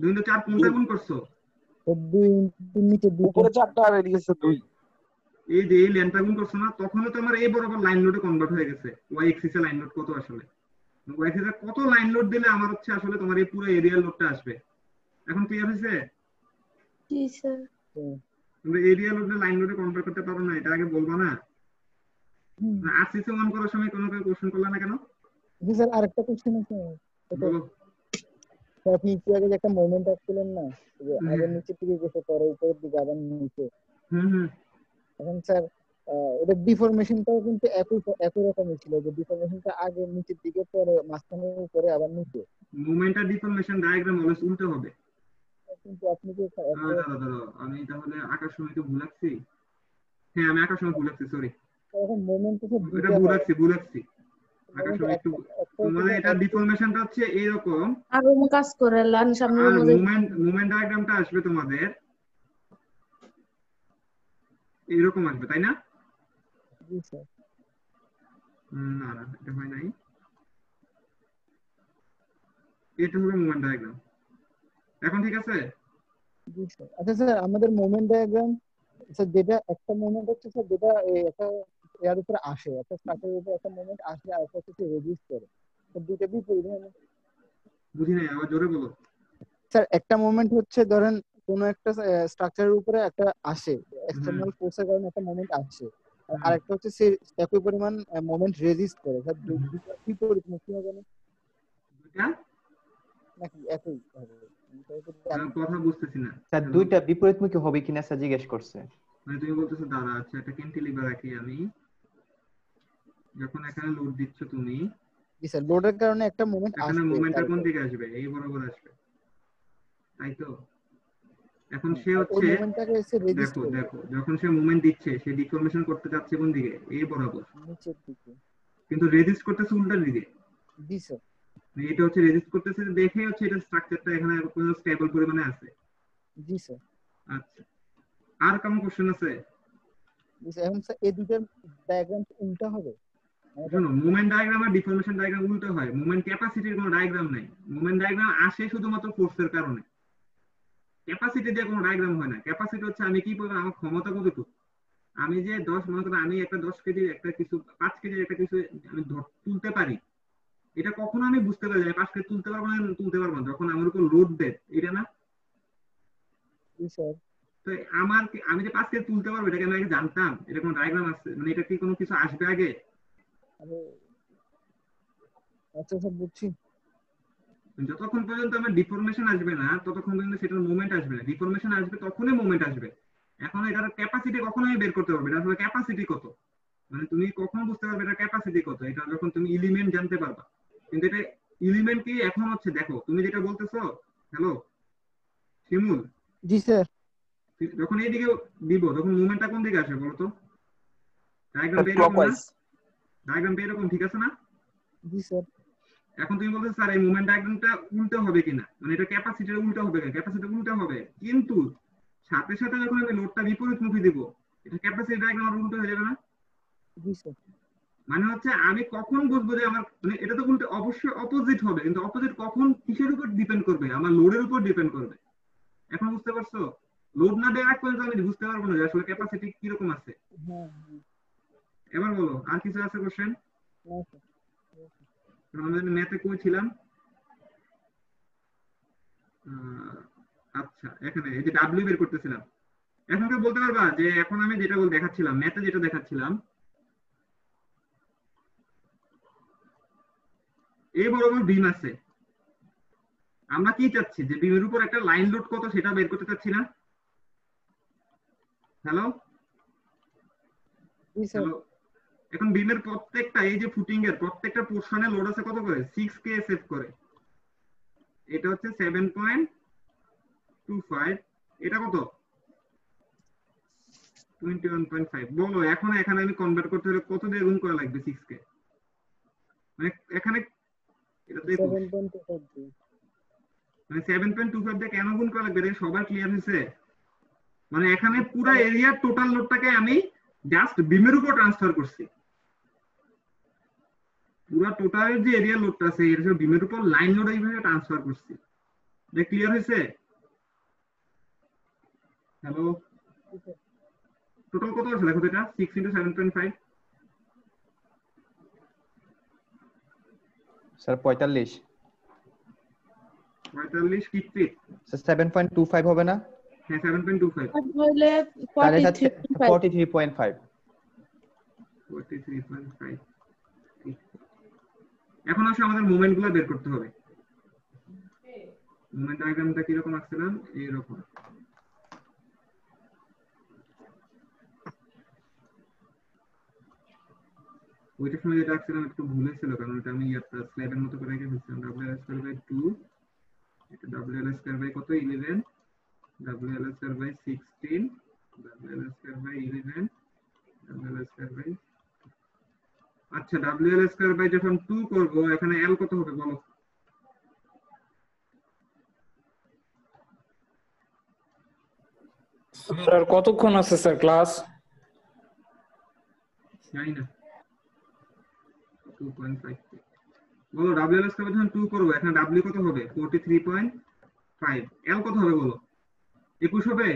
[SPEAKER 1] 2 ইনটু 4 কোনটা গুণ করছো?
[SPEAKER 4] 2 ইনটু নিচে 2।
[SPEAKER 8] উপরে 4টা আর এদিকে 2।
[SPEAKER 1] এই যে এই লেন্থটা গুণ করছো না, তখনই তো আমার এই বরাবর লাইন লোডে কনভার্ট হয়ে গেছে। ওয়াই এক্সিস এ লাইন লোড কত আসলে? ওয়াই এক্সিস এ কত লাইন লোড দিলে আমার হচ্ছে আসলে তোমার এই পুরো এরিয়াল লোডটা আসবে। এখন ক্লিয়ার হয়েছে?
[SPEAKER 2] জি স্যার।
[SPEAKER 1] তোমরা এরিয়া লোডে লাইন লোডে কনভার্ট করতে পারো না, এটা আগে বলবা না? আরসিসি অন করার সময় কোনো কোশ্চেন করলা না কেন?
[SPEAKER 4] জি স্যার, আরেকটা কোশ্চেন আছে।
[SPEAKER 1] বলো।
[SPEAKER 4] আপনি একটু আগে যে একটা মোমেন্ট আসছিলেন না, যে আগে নিচের দিকে গেছে পরে উপরের দিকে আবার নিচে। এখন স্যার এটা ডিফরমেশনটাও কিন্তু একই রকমই ছিল, যে ডিফরমেশনটা আগে নিচের দিকে পরে মাঝখানে উপরে আবার নিচে।
[SPEAKER 1] মোমেন্ট আর ডিফরমেশন ডায়াগ্রাম অলওয়েজ উল্টো হবে।
[SPEAKER 4] কিন্তু আপনি যে
[SPEAKER 1] দাঁড়াও, আমি তাহলে আঁকার সময় তো ভুল আঁকছি। হ্যাঁ, আমি আঁকার সময় ভুল আঁকছি, সরি।
[SPEAKER 4] এখন মোমেন্ট তো
[SPEAKER 1] এটা ভুল আঁকছি। আঁকার সময় একটু তোমাদের এটা ডিফরমেশনটা হচ্ছে এইরকম,
[SPEAKER 2] আর ওম কাজ করে লান সামনে
[SPEAKER 1] আর মোমেন্ট ডায়াগ্রামটা আসবে তোমাদের এইরকম আসবে, তাই না?
[SPEAKER 4] জি স্যার।
[SPEAKER 1] না এটা হয় নাই। এটা হবে মোমেন্ট ডায়াগ্রাম। এখন ঠিক আছে?
[SPEAKER 4] জি স্যার। আচ্ছা স্যার, আমাদের মোমেন্ট ডায়াগ্রাম স্যার, যেটা একটা মোমেন্ট হচ্ছে স্যার, যেটা একটা এর উপরে আসে, একটা স্ট্রাকচারের উপরে একটা মোমেন্ট আসে আর একটা হচ্ছে রেজিস্ট করে, তো দুটো বিপরীত।
[SPEAKER 1] বুঝি নাই, আবার জোরে বলো।
[SPEAKER 4] স্যার একটা মোমেন্ট হচ্ছে ধরেন কোন একটা স্ট্রাকচারের উপরে একটা আসে, এক্সটারনাল ফোর্সের কারণে একটা মোমেন্ট আসে, আর একটা হচ্ছে সে একই পরিমাণ মোমেন্ট রেজিস্ট করে। স্যার দুটো বিপরীত মুখী হবে না?
[SPEAKER 1] দুইটা
[SPEAKER 4] নাকি একই হবে?
[SPEAKER 1] কথা বুঝতেছি না
[SPEAKER 3] স্যার দুইটা বিপরীতমুখী হবে কিনা স্যার জিজ্ঞেস করছে।
[SPEAKER 1] মানে তুমি বলতেছো দাঁড়া, আচ্ছা এটা ক্যান্টিলিভার রাখি আমি। যখন এখানে লোড দিচ্ছ তুমি,
[SPEAKER 4] জি স্যার, লোডের কারণে একটা মোমেন্ট আসবে,
[SPEAKER 1] এখানে মোমেন্টটা কোন দিকে আসবে? এই বরাবর আসবে, তাই তো? এখন সে হচ্ছে দেখো যখন সে মোমেন্ট দিচ্ছে সে ডিফরমেশন করতে যাচ্ছে কোন দিকে? এই বরাবর,
[SPEAKER 4] নিচের দিকে,
[SPEAKER 1] কিন্তু রেজিস্ট করতেছে উল্টার দিকে।
[SPEAKER 4] জি স্যার।
[SPEAKER 1] এটা হচ্ছে রেজিস্ট করতেছে, দেখে হচ্ছে এটা স্ট্রাকচারটা এখানে কোন স্টেবল পরিমাণে আছে।
[SPEAKER 4] জি স্যার।
[SPEAKER 1] আচ্ছা, আর কোন কোশ্চেন আছে?
[SPEAKER 4] জি স্যার। এখন স্যার এই দুটোর ডায়াগ্রাম উল্টা হবে?
[SPEAKER 1] শোনো, মোমেন্ট ডায়াগ্রাম আর ডিফরমেশন ডায়াগ্রাম উল্টো হয়। মোমেন্ট ক্যাপাসিটির কোনো ডায়াগ্রাম নাই। মোমেন্ট ডায়াগ্রাম আসে শুধুমাত্র ফোর্সের কারণে, ক্যাপাসিটি দিয়ে কোনো ডায়াগ্রাম হয় না। ক্যাপাসিটি হচ্ছে আমি কি বলবো, আমার ক্ষমতা কতটুকু। আমি যে 10 মনে করো আমি একটা 10 কেজি একটা কিছু 5 কেজি একটা কিছু আমি তুলতে পারি, এটা কখনো আমি বুঝতে পারি না 5 কেজি তুলতে পারবো না যখন আমার উপর লোড দেয়, এটা না?
[SPEAKER 4] জি স্যার।
[SPEAKER 1] তো আমি যে 5 কেজি তুলতে পারবো এটা কি আমি আগে জানতাম? এটা কোনো ডায়াগ্রাম আছে? মানে এটা কি কোনো কিছু আসবে আগে?
[SPEAKER 4] আচ্ছা স্যার, বুঝছি।
[SPEAKER 1] যতক্ষণ পর্যন্ত আমার ডিফরমেশন আসবে না ততক্ষণ পর্যন্ত সেটার মোমেন্ট আসবে না। ডিফরমেশন আসবে তখনই মোমেন্ট আসবে। এখন এটার ক্যাপাসিটি কখনো আমি বের করতে পারবে না। আসলে ক্যাপাসিটি কত, মানে তুমি কখন বুঝতে পারবে এটা ক্যাপাসিটি কত? এটা যখন তুমি এলিমেন্ট জানতে পারবা। কিন্তু এটা এলিমেন্ট কি এখন হচ্ছে, দেখো তুমি যেটা বলতেছো, হ্যালো শিমুল।
[SPEAKER 4] জি স্যার।
[SPEAKER 1] যখন এইদিকে দিব তখন মোমেন্টটা কোন দিকে আসবে বলো তো? ডায়াগ্রাম বের হবে না? ডায়াগ্রামটা এরকম ঠিক আছে না?
[SPEAKER 4] জি স্যার।
[SPEAKER 1] এখন তুমি বলছো স্যার এই মুভমেন্ট ডায়াগ্রামটা উল্টো হবে কিনা, মানে এটা ক্যাপাসিটর উল্টো হবে কিনা? ক্যাপাসিটর উল্টো হবে, কিন্তু সাথে সাথে যখন আমি লোডটা বিপরীতমুখী দিব, এটা ক্যাপাসিটর ডায়াগ্রাম আর উল্টো হয়ে যাবে না?
[SPEAKER 4] জি স্যার।
[SPEAKER 1] মানে হচ্ছে আমি কখন বুঝবো যে আমার, মানে এটা তো উল্টো অবশ্যই অপোজিট হবে, কিন্তু অপোজিট কখন কিসের উপর ডিপেন্ড করবে? আমার লোডের উপর ডিপেন্ড করবে। এখন বুঝতে পারছো? লোড না দেওয়ার আগ পর্যন্ত আমি বুঝতে পারবো না যে আসলে ক্যাপাসিটি কিরকম আছে।
[SPEAKER 4] হ্যাঁ।
[SPEAKER 1] এবার বলো আর কিছু আছে কোশ্চেন?
[SPEAKER 4] না স্যার।
[SPEAKER 1] আমাদের ম্যাথে কই ছিলাম? আচ্ছা এখানে এই যে ডাব্লিউ বের করতেছিলাম। এখন কেউ বলতে পারবা যে এখন আমি যেটা দেখাচ্ছিলাম ম্যাথে, যেটা দেখাচ্ছিলাম এই বরাবর বিম আছে, আমরা কি চাচ্ছি যে বিমের উপর একটা লাইন লোড কত সেটা বের করতে চাচ্ছি না? হ্যালো
[SPEAKER 4] জি স্যার।
[SPEAKER 1] এখন বিমের প্রত্যেকটা এই যে ফুটিং এর প্রত্যেকটা পোরশনে লোড আছে কত করে? 6 kSF করে। এটা হচ্ছে 7.25, এটা কত? 21.5। বলো এখন এখানে আমি কনভার্ট করতে হলে কত দিয়ে গুণ করা লাগবে 6 কে? মানে এখানে এটা তো
[SPEAKER 4] 7.25
[SPEAKER 1] মানে 7.25 দিয়ে কেন গুণ করা লাগবে? এটা সবার ক্লিয়ার হয়েছে? মানে এখানে পুরো এরিয়ার টোটাল লোডটাকে আমি জাস্ট বিমের উপর ট্রান্সফার করছি। পুরো টোটাল যে এরিয়া লোডটা আছে এটা বিমের উপর লাইন লোড এইভাবে ট্রান্সফার করছি। এটা ক্লিয়ার হয়েছে? হ্যালো টোটাল কত আছে দেখো তো, এটা 6 × 7.5
[SPEAKER 3] স্যার 45
[SPEAKER 1] কি ফিট?
[SPEAKER 3] স্যার 7.25 হবে না?
[SPEAKER 1] হ্যাঁ 7.25।
[SPEAKER 2] তাহলে
[SPEAKER 3] তাহলে এটা
[SPEAKER 2] 43.5
[SPEAKER 3] 43.5।
[SPEAKER 1] এখন আসলে আমাদের মোমেন্ট গুলো বের করতে হবে। মোমেন্ট ডায়াগ্রামটা কিরকম আসছিলাম? এইরকম। ওইটার সময় যেটা আসছিলাম একটু ভুল হয়েছিল, কারণ এটা আমি স্লাইডের মতো করে রেখে ফেলছিলাম। WL2/2, এটা WL2 কত? 11, WL2/16, WL2/11, WL2 আচ্ছা WL2 যখন 2 করব এখানে L কত হবে বলো?
[SPEAKER 6] স্যার কতক্ষণ আছে স্যার ক্লাস?
[SPEAKER 1] জানি না। 2.5 বলো WL2 যখন 2 করব এখানে W কত হবে? 43.5। L কত হবে বলো? 21 হবে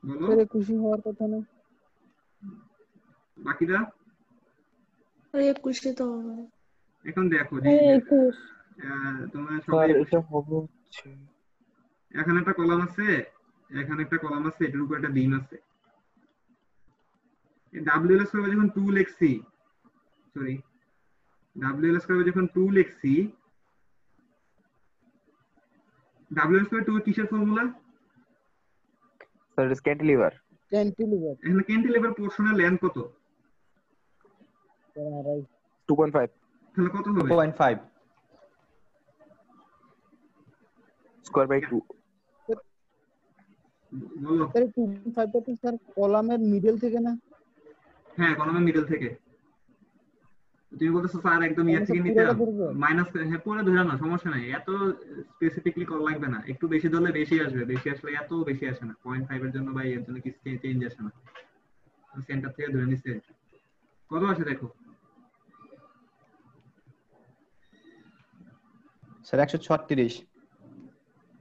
[SPEAKER 1] বলো?
[SPEAKER 4] স্যার 21 হওয়ার কথা না।
[SPEAKER 1] বাকিটা
[SPEAKER 2] 21 তো হবে।
[SPEAKER 1] এখন দেখো যে তোমরা সবাই
[SPEAKER 8] এটা হবে
[SPEAKER 1] এখানে একটা কলাম আছে, এখানে একটা কলাম আছে, এটার উপর একটা বিম আছে। WL2 যখন 2 লিখছি, সরি WL2 যখন 2 লিখছি, WL2 কিসের ফর্মুলা?
[SPEAKER 8] Sir cantilever.
[SPEAKER 1] এখানে ক্যান্টিলিভার পোরশনের লেন্থ কত?
[SPEAKER 8] 2.5।
[SPEAKER 1] তাহলে কত হবে?
[SPEAKER 3] 2.5
[SPEAKER 8] স্কয়ার বাই 2।
[SPEAKER 1] বলো।
[SPEAKER 4] স্যার 2.5 টা স্যার কলামের মিডল থেকে না?
[SPEAKER 1] হ্যাঁ কলামের মিডল থেকে। তুমি বলতেছো স্যার একদম ইয়া থেকে নিতে মাইনাস, হ্যাঁ পুরো ধরে না, সমস্যা নাই, এত স্পেসিফিকলি করা লাগবে না। একটু বেশি ধরলে বেশি আসবে, বেশি আসলে এত বেশি আসে না। 0.5 এর জন্য বা এর জন্য কিছু চেঞ্জ আসে না। সেন্টার থেকে ধরে নিতে কত আসে দেখো।
[SPEAKER 3] স্যার 136।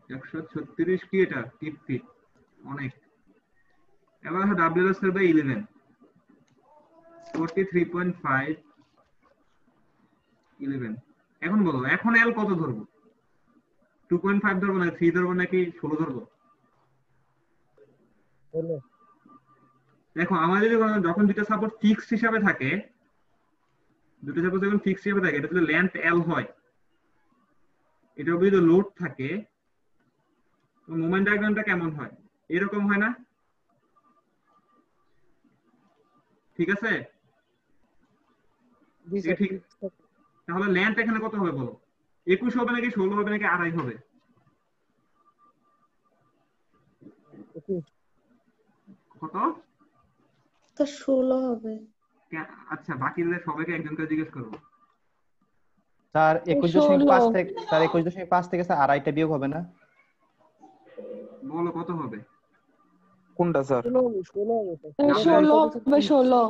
[SPEAKER 1] 136 কি এটা? ফিট অনেক। এবার WL2/11 43.5 11। এখন বলো এখন L কত ধরবো? 2.5 ধরবো না 3 ধরবো নাকি 16 ধরবো? দেখো আমাদের যখন দুটো সাপোর্ট ফিক্সড হিসাবে থাকে, দুটো সাপোর্ট যখন ফিক্সড হিসাবে থাকে, এটা যদি লেন্থ L হয়, এটা যদি লোড থাকে, তো মোমেন্ট ডায়াগ্রামটা কেমন হয়? এরকম হয় না? ঠিক আছে? ঠিক। তাহলে লেন্থ এখানে কত হবে বলো? 21 হবে নাকি 16 হবে নাকি 2.5 হবে? কত?
[SPEAKER 2] তো 16 হবে।
[SPEAKER 1] আচ্ছা বাকিদের সবাইকে একজন করে জিজ্ঞেস করবো।
[SPEAKER 3] স্যার 21.5
[SPEAKER 7] 16
[SPEAKER 3] থেকে স্যার 21.5 থেকে স্যার আড়াইটা বিয়োগ হবে না?
[SPEAKER 1] বলো কত হবে?
[SPEAKER 8] কোনটা স্যার?
[SPEAKER 4] 16 হবে স্যার।
[SPEAKER 7] 16 হবে 16।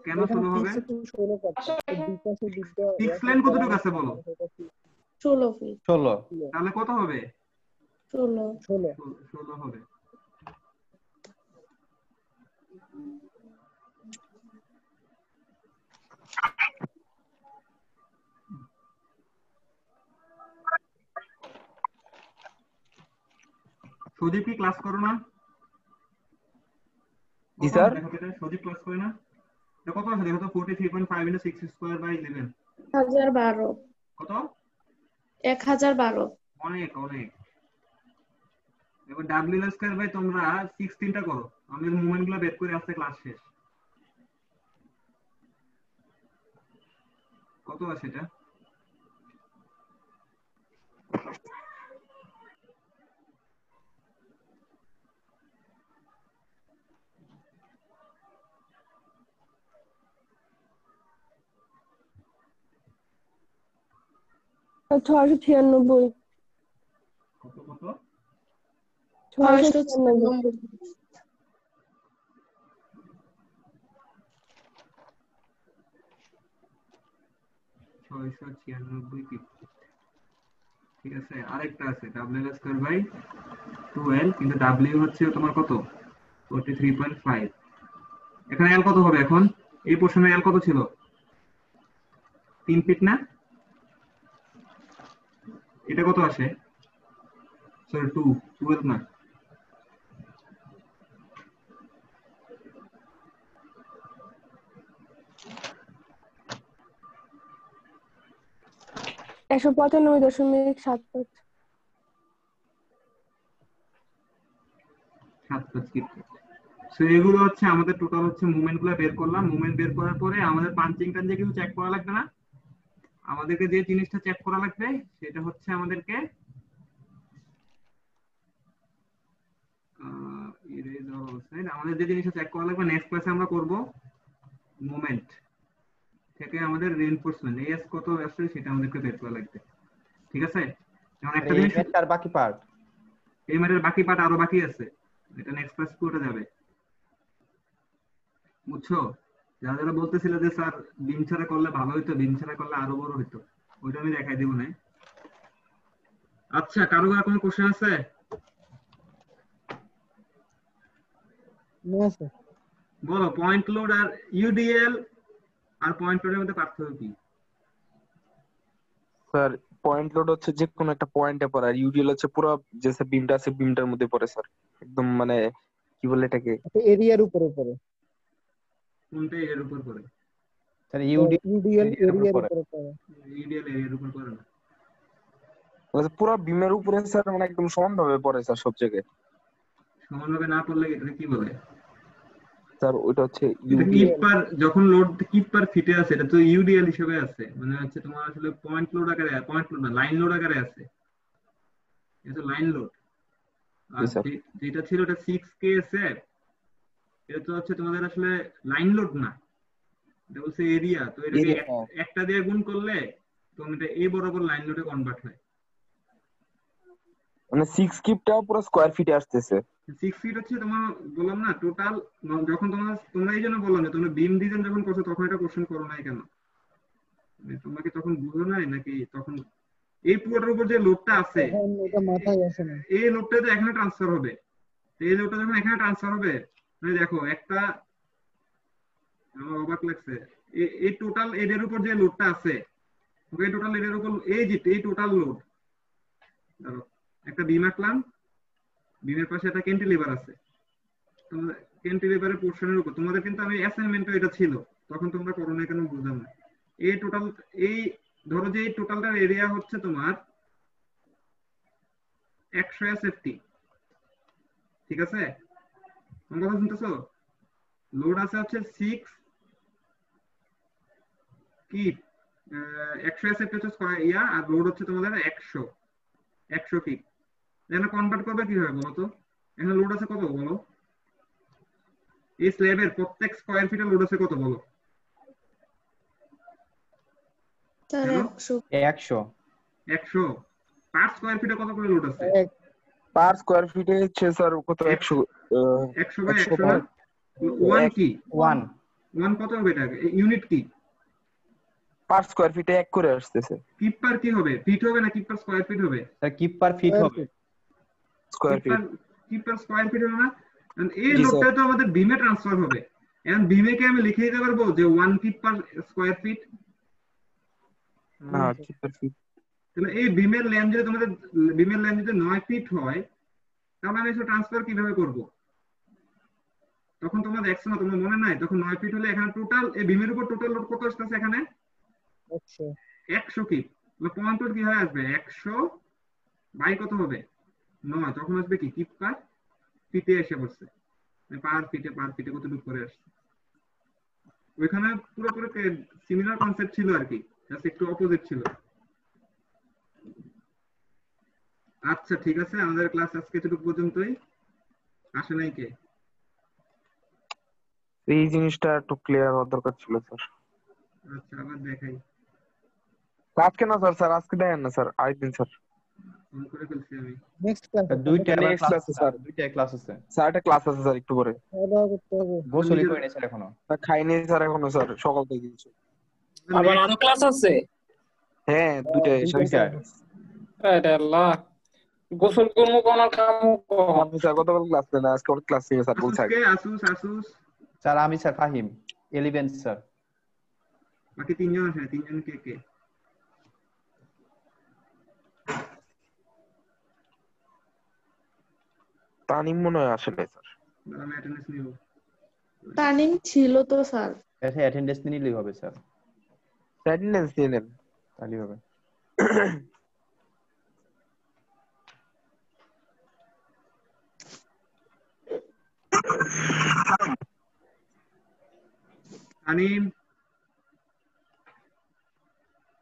[SPEAKER 1] কেন 16 হবে?
[SPEAKER 4] 16 কাটছে দুই পাশে দুটো
[SPEAKER 1] 6 লাইন কতটুকু আছে বলো?
[SPEAKER 2] 16 ফিট।
[SPEAKER 3] 16।
[SPEAKER 1] তাহলে কত হবে?
[SPEAKER 2] 16
[SPEAKER 1] 16 হবে। সজীব কি ক্লাস করো না?
[SPEAKER 8] জি স্যার।
[SPEAKER 1] সজীব ক্লাস করে না? এটা কত আছে দেখো তো 43.5 into 6 square by 11
[SPEAKER 2] 1012।
[SPEAKER 1] কত?
[SPEAKER 2] 1012।
[SPEAKER 1] অনেক অনেক। এবার ডাব্লিউ স্কয়ার বাই তোমরা 16টা করো, আমি মোমেন্টগুলো বের করে আসতে ক্লাস শেষ। কত আছে এটা?
[SPEAKER 7] আর 696।
[SPEAKER 1] কত কত?
[SPEAKER 7] 696।
[SPEAKER 1] 696 ফিট। ঠিক আছে, আরেকটা আছে ডাব্লিউ স্কয়ার বাই 12 কিন্তু ডাব্লিউ হচ্ছে তোমার কত? 43.5। এখানে এল কত হবে এখন? এই পোরশনে এল কত ছিল? 3 ফিট না? এটা কত আসে? সরি 12 না।
[SPEAKER 7] একশো 95.75।
[SPEAKER 1] 7 ফিট। সো এগুলো হচ্ছে আমাদের টোটাল হচ্ছে মুভমেন্টগুলো বের করলাম। মুভমেন্ট বের করার পরে আমাদের পাঞ্চিংটা যে কিছু চেক করা লাগবে না, আমাদেরকে যে জিনিসটা চেক করা লাগবে সেটা হচ্ছে আমাদেরকে আমাদের যে জিনিসটা চেক করা লাগবে নেক্সট ক্লাসে আমরা করব মোমেন্ট থেকে আমাদের রিইনফোর্সমেন্ট এস কত আসছে সেটা আমাদেরকে বের করা লাগবে। ঠিক আছে? এখন একটা জিনিস,
[SPEAKER 3] এর বাকি পার্ট,
[SPEAKER 1] এই ম্যাটার বাকি পার্ট আরো বাকি আছে, এটা নেক্সট ক্লাস পুরোটা যাবে। বুঝছো? যারা যারা বলতেছিল যে স্যার বিম ছাড়া করলে ভালো হতো, বিম ছাড়া করলে আরো বড় হতো, ওইটা আমি দেখাই দেব না। আচ্ছা, কারো আর কোনো কোশ্চেন আছে?
[SPEAKER 4] না স্যার।
[SPEAKER 1] বলো পয়েন্ট লোড আর ইউডিএল আর পয়েন্ট লোডের মধ্যে পার্থক্য কি?
[SPEAKER 8] স্যার পয়েন্ট লোড হচ্ছে যে কোনো একটা পয়েন্টে পড়ে, আর ইউডিএল হচ্ছে পুরো যে বিমটা আছে বিমটার মধ্যে পড়ে স্যার, একদম মানে কি বলে এটাকে,
[SPEAKER 4] এরিয়ার উপরে পড়ে।
[SPEAKER 1] কোনটা এর উপর পড়ে?
[SPEAKER 3] স্যার
[SPEAKER 4] ইউডিএল এরিয়ার উপরে পড়ে।
[SPEAKER 1] ইউডিএল এর উপর পড়ে না,
[SPEAKER 8] পুরো বিমের উপরে স্যার, মানে একদম সমানভাবে পড়ে স্যার সব জায়গায়।
[SPEAKER 1] সমানভাবে না পড়লে এটা কি বলে
[SPEAKER 8] স্যার ওইটা হচ্ছে
[SPEAKER 1] এটা কিপ পার, যখন লোড কিপ পার ফিটে আছে এটা তো ইউডিএল হিসেবে আছে, মানে হচ্ছে তোমার আসলে পয়েন্ট লোড আকারে, পয়েন্ট লোড না লাইন লোড আকারে আছে, এটা লাইন লোড। আর যেটা ছিল এটা 6 কেএসএ, এটা তো হচ্ছে তোমাদের আসলে লাইন লোড না, এটা বলছে এরিয়া। তো এটাকে একটা দিয়ে গুণ করলে তখন এটা এই বরাবর লাইন লোডে কনভার্ট হয়,
[SPEAKER 8] মানে 6 কিপটা পুরো স্কয়ার ফিটে আসতেছে।
[SPEAKER 1] 6 ফিট হচ্ছে তোমার, বললাম না টোটাল, যখন তোমরা এই জন্য বললাম যে তোমরা বিম ডিজাইন যখন করছো তখন এটা কোশ্চেন করো নাই কেন, তোমরা কি তখন বুঝো নাই নাকি? তখন এই পুরোটার উপর যে লোডটা আছে
[SPEAKER 4] এটা মাথায় আসে না,
[SPEAKER 1] এই লোডটা তো এখানে ট্রান্সফার হবে, এই লোডটা যখন এখানে ট্রান্সফার হবে, মানে দেখো একটা আমার অবাক লাগছে, এই টোটাল এর উপর যে লোডটা আছে, এই টোটাল এর উপর এই টোটাল লোড, ধরো একটা বিম আঁকলাম, বিমের পাশে একটা ক্যান্টিলিভার আছে, তোমরা ক্যান্টিলিভারের পোরশনের উপর তোমাদের কিন্তু আমি অ্যাসাইনমেন্টে এটা ছিল, তখন তোমরা করো না কেন বুঝলাম না। এই টোটাল, এই ধরো যে এই টোটালটার এরিয়া হচ্ছে তোমার 100 এসএফটি, ঠিক আছে? তোমরা কথা শুনতেছো? লোড আছে হচ্ছে 6 কি 100 এসএফটি হচ্ছে স্কয়ার ইয়া, আর লোড হচ্ছে তোমাদের 100 কি, এখানে কনভার্ট করবে কিভাবে বলো তো? এখানে লোড আছে কত বলো? এই স্ল্যাবের প্রত্যেক স্কয়ার ফিটে লোড আছে কত বলো?
[SPEAKER 2] Sir
[SPEAKER 1] hello
[SPEAKER 2] 100।
[SPEAKER 3] 100
[SPEAKER 1] 100। পার স্কয়ার ফিটে কত করে লোড আছে?
[SPEAKER 8] পার স্কয়ার ফিটে হচ্ছে স্যার কত 100
[SPEAKER 1] 100 বাই
[SPEAKER 8] 100
[SPEAKER 1] 100 না? 1 কি
[SPEAKER 3] 1
[SPEAKER 1] 1 কত হবে এটা? ইউনিট কি?
[SPEAKER 8] পার স্কয়ার ফিটে 1 করে আসতেছে।
[SPEAKER 1] কিপ পার কি হবে? ফিট হবে না কিপ পার স্কয়ার ফিট হবে?
[SPEAKER 3] স্যার কিপ পার ফিট হবে।
[SPEAKER 8] Square feet
[SPEAKER 1] keep per square feet হবে না? And এই
[SPEAKER 8] জি
[SPEAKER 1] লোডটা
[SPEAKER 8] স্যার।
[SPEAKER 1] তো আমাদের বিমে ট্রান্সফার হবে। এন্ড বিমে কে আমি লিখে দিতে পারবো যে 1 কিপ পার স্কয়ার ফিট।
[SPEAKER 8] না কি পার ফিট
[SPEAKER 1] তাহলে এই বিমের লেন্থ যদি তোমাদের বিমের লেন্থ যদি 9 ফিট হয় তাহলে আমি এসে ট্রান্সফার কিভাবে করব? তখন তোমরা দেখছো না, তোমার মনে নাই? তখন 9 ফিট হলে এখানে টোটাল এই বিমের উপর টোটাল লোড কত আসছে এখানে? 100 কিপ। তাহলে পয়েন্ট লোড কি হয় আসবে? 100 বাই কত হবে? 9। তখন আসবে কি কিপ পার ফিটে এসে পড়ছে। পার ফিটে কতটুকু করে আসছে। ওইখানে পুরোপুরি সিমিলার কনসেপ্ট ছিল আর কি, জাস্ট একটু অপোজিট ছিল। আচ্ছা ঠিক আছে, আমাদের ক্লাস আজকে এতটুকু পর্যন্তই। আসে নাই কে?
[SPEAKER 8] এই জিনিসটা একটু ক্লিয়ার হওয়ার দরকার ছিল স্যার।
[SPEAKER 1] আচ্ছা আবার দেখাই।
[SPEAKER 8] আজকে না স্যার, আজকে দেখেন না স্যার, আরেকদিন স্যার।
[SPEAKER 1] ফোন করে ফেলছি আমি।
[SPEAKER 4] নেক্সট ক্লাস
[SPEAKER 3] দুইটা
[SPEAKER 8] Next
[SPEAKER 3] ক্লাস
[SPEAKER 8] class
[SPEAKER 3] আছে
[SPEAKER 8] এ
[SPEAKER 3] স্যার,
[SPEAKER 8] স্যার।
[SPEAKER 3] দুইটা ক্লাস আছে।
[SPEAKER 8] স্যার একটা ক্লাস আছে স্যার একটু পরে।
[SPEAKER 4] খাওয়া করতে হবে।
[SPEAKER 3] গোসলই করে নিয়েছে এখনো।
[SPEAKER 8] খাইনি স্যার এখনো স্যার, সকাল থেকে কিছু।
[SPEAKER 6] আবার আরো ক্লাস আছে?
[SPEAKER 8] হ্যাঁ দুইটাই
[SPEAKER 3] দুইটাই।
[SPEAKER 6] আরে আল্লাহ, গোসল করবো কোন আর কামও কম।
[SPEAKER 8] আমি স্যার গতকাল ক্লাস নেই, আজকে ওর ক্লাস নিয়ে স্যার বলছে আগে।
[SPEAKER 1] আসুস
[SPEAKER 3] স্যার আমি স্যার ফাহিম 11 স্যার।
[SPEAKER 1] বাকি তিনজন আছে, তিনজন কে কে?
[SPEAKER 8] তানিম মনে হয় আসে নাই স্যার।
[SPEAKER 1] আমি অ্যাটেন্ডেন্স নিব।
[SPEAKER 2] তানিম ছিল তো স্যার।
[SPEAKER 3] এসে অ্যাটেন্ডেন্স নিলেই হবে স্যার,
[SPEAKER 8] অ্যাটেন্ডেন্স দিয়ে নেন
[SPEAKER 3] তাহলেই হবে।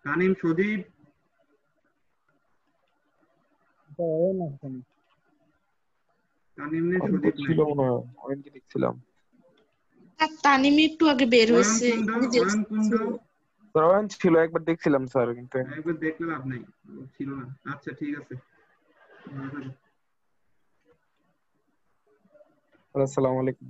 [SPEAKER 1] তানিম সদীপ তানিম নে সদীপ
[SPEAKER 8] ছিল মনে হয়, অনেককে দেখছিলাম।
[SPEAKER 2] আর তানিম একটু আগে বের হয়েছে।
[SPEAKER 8] অয়ন ছিল একবার দেখছিলাম স্যার, কিন্তু
[SPEAKER 1] একবার দেখলে লাভ নাই, ছিল না। আচ্ছা ঠিক আছে,
[SPEAKER 8] আসসালামু আলাইকুম।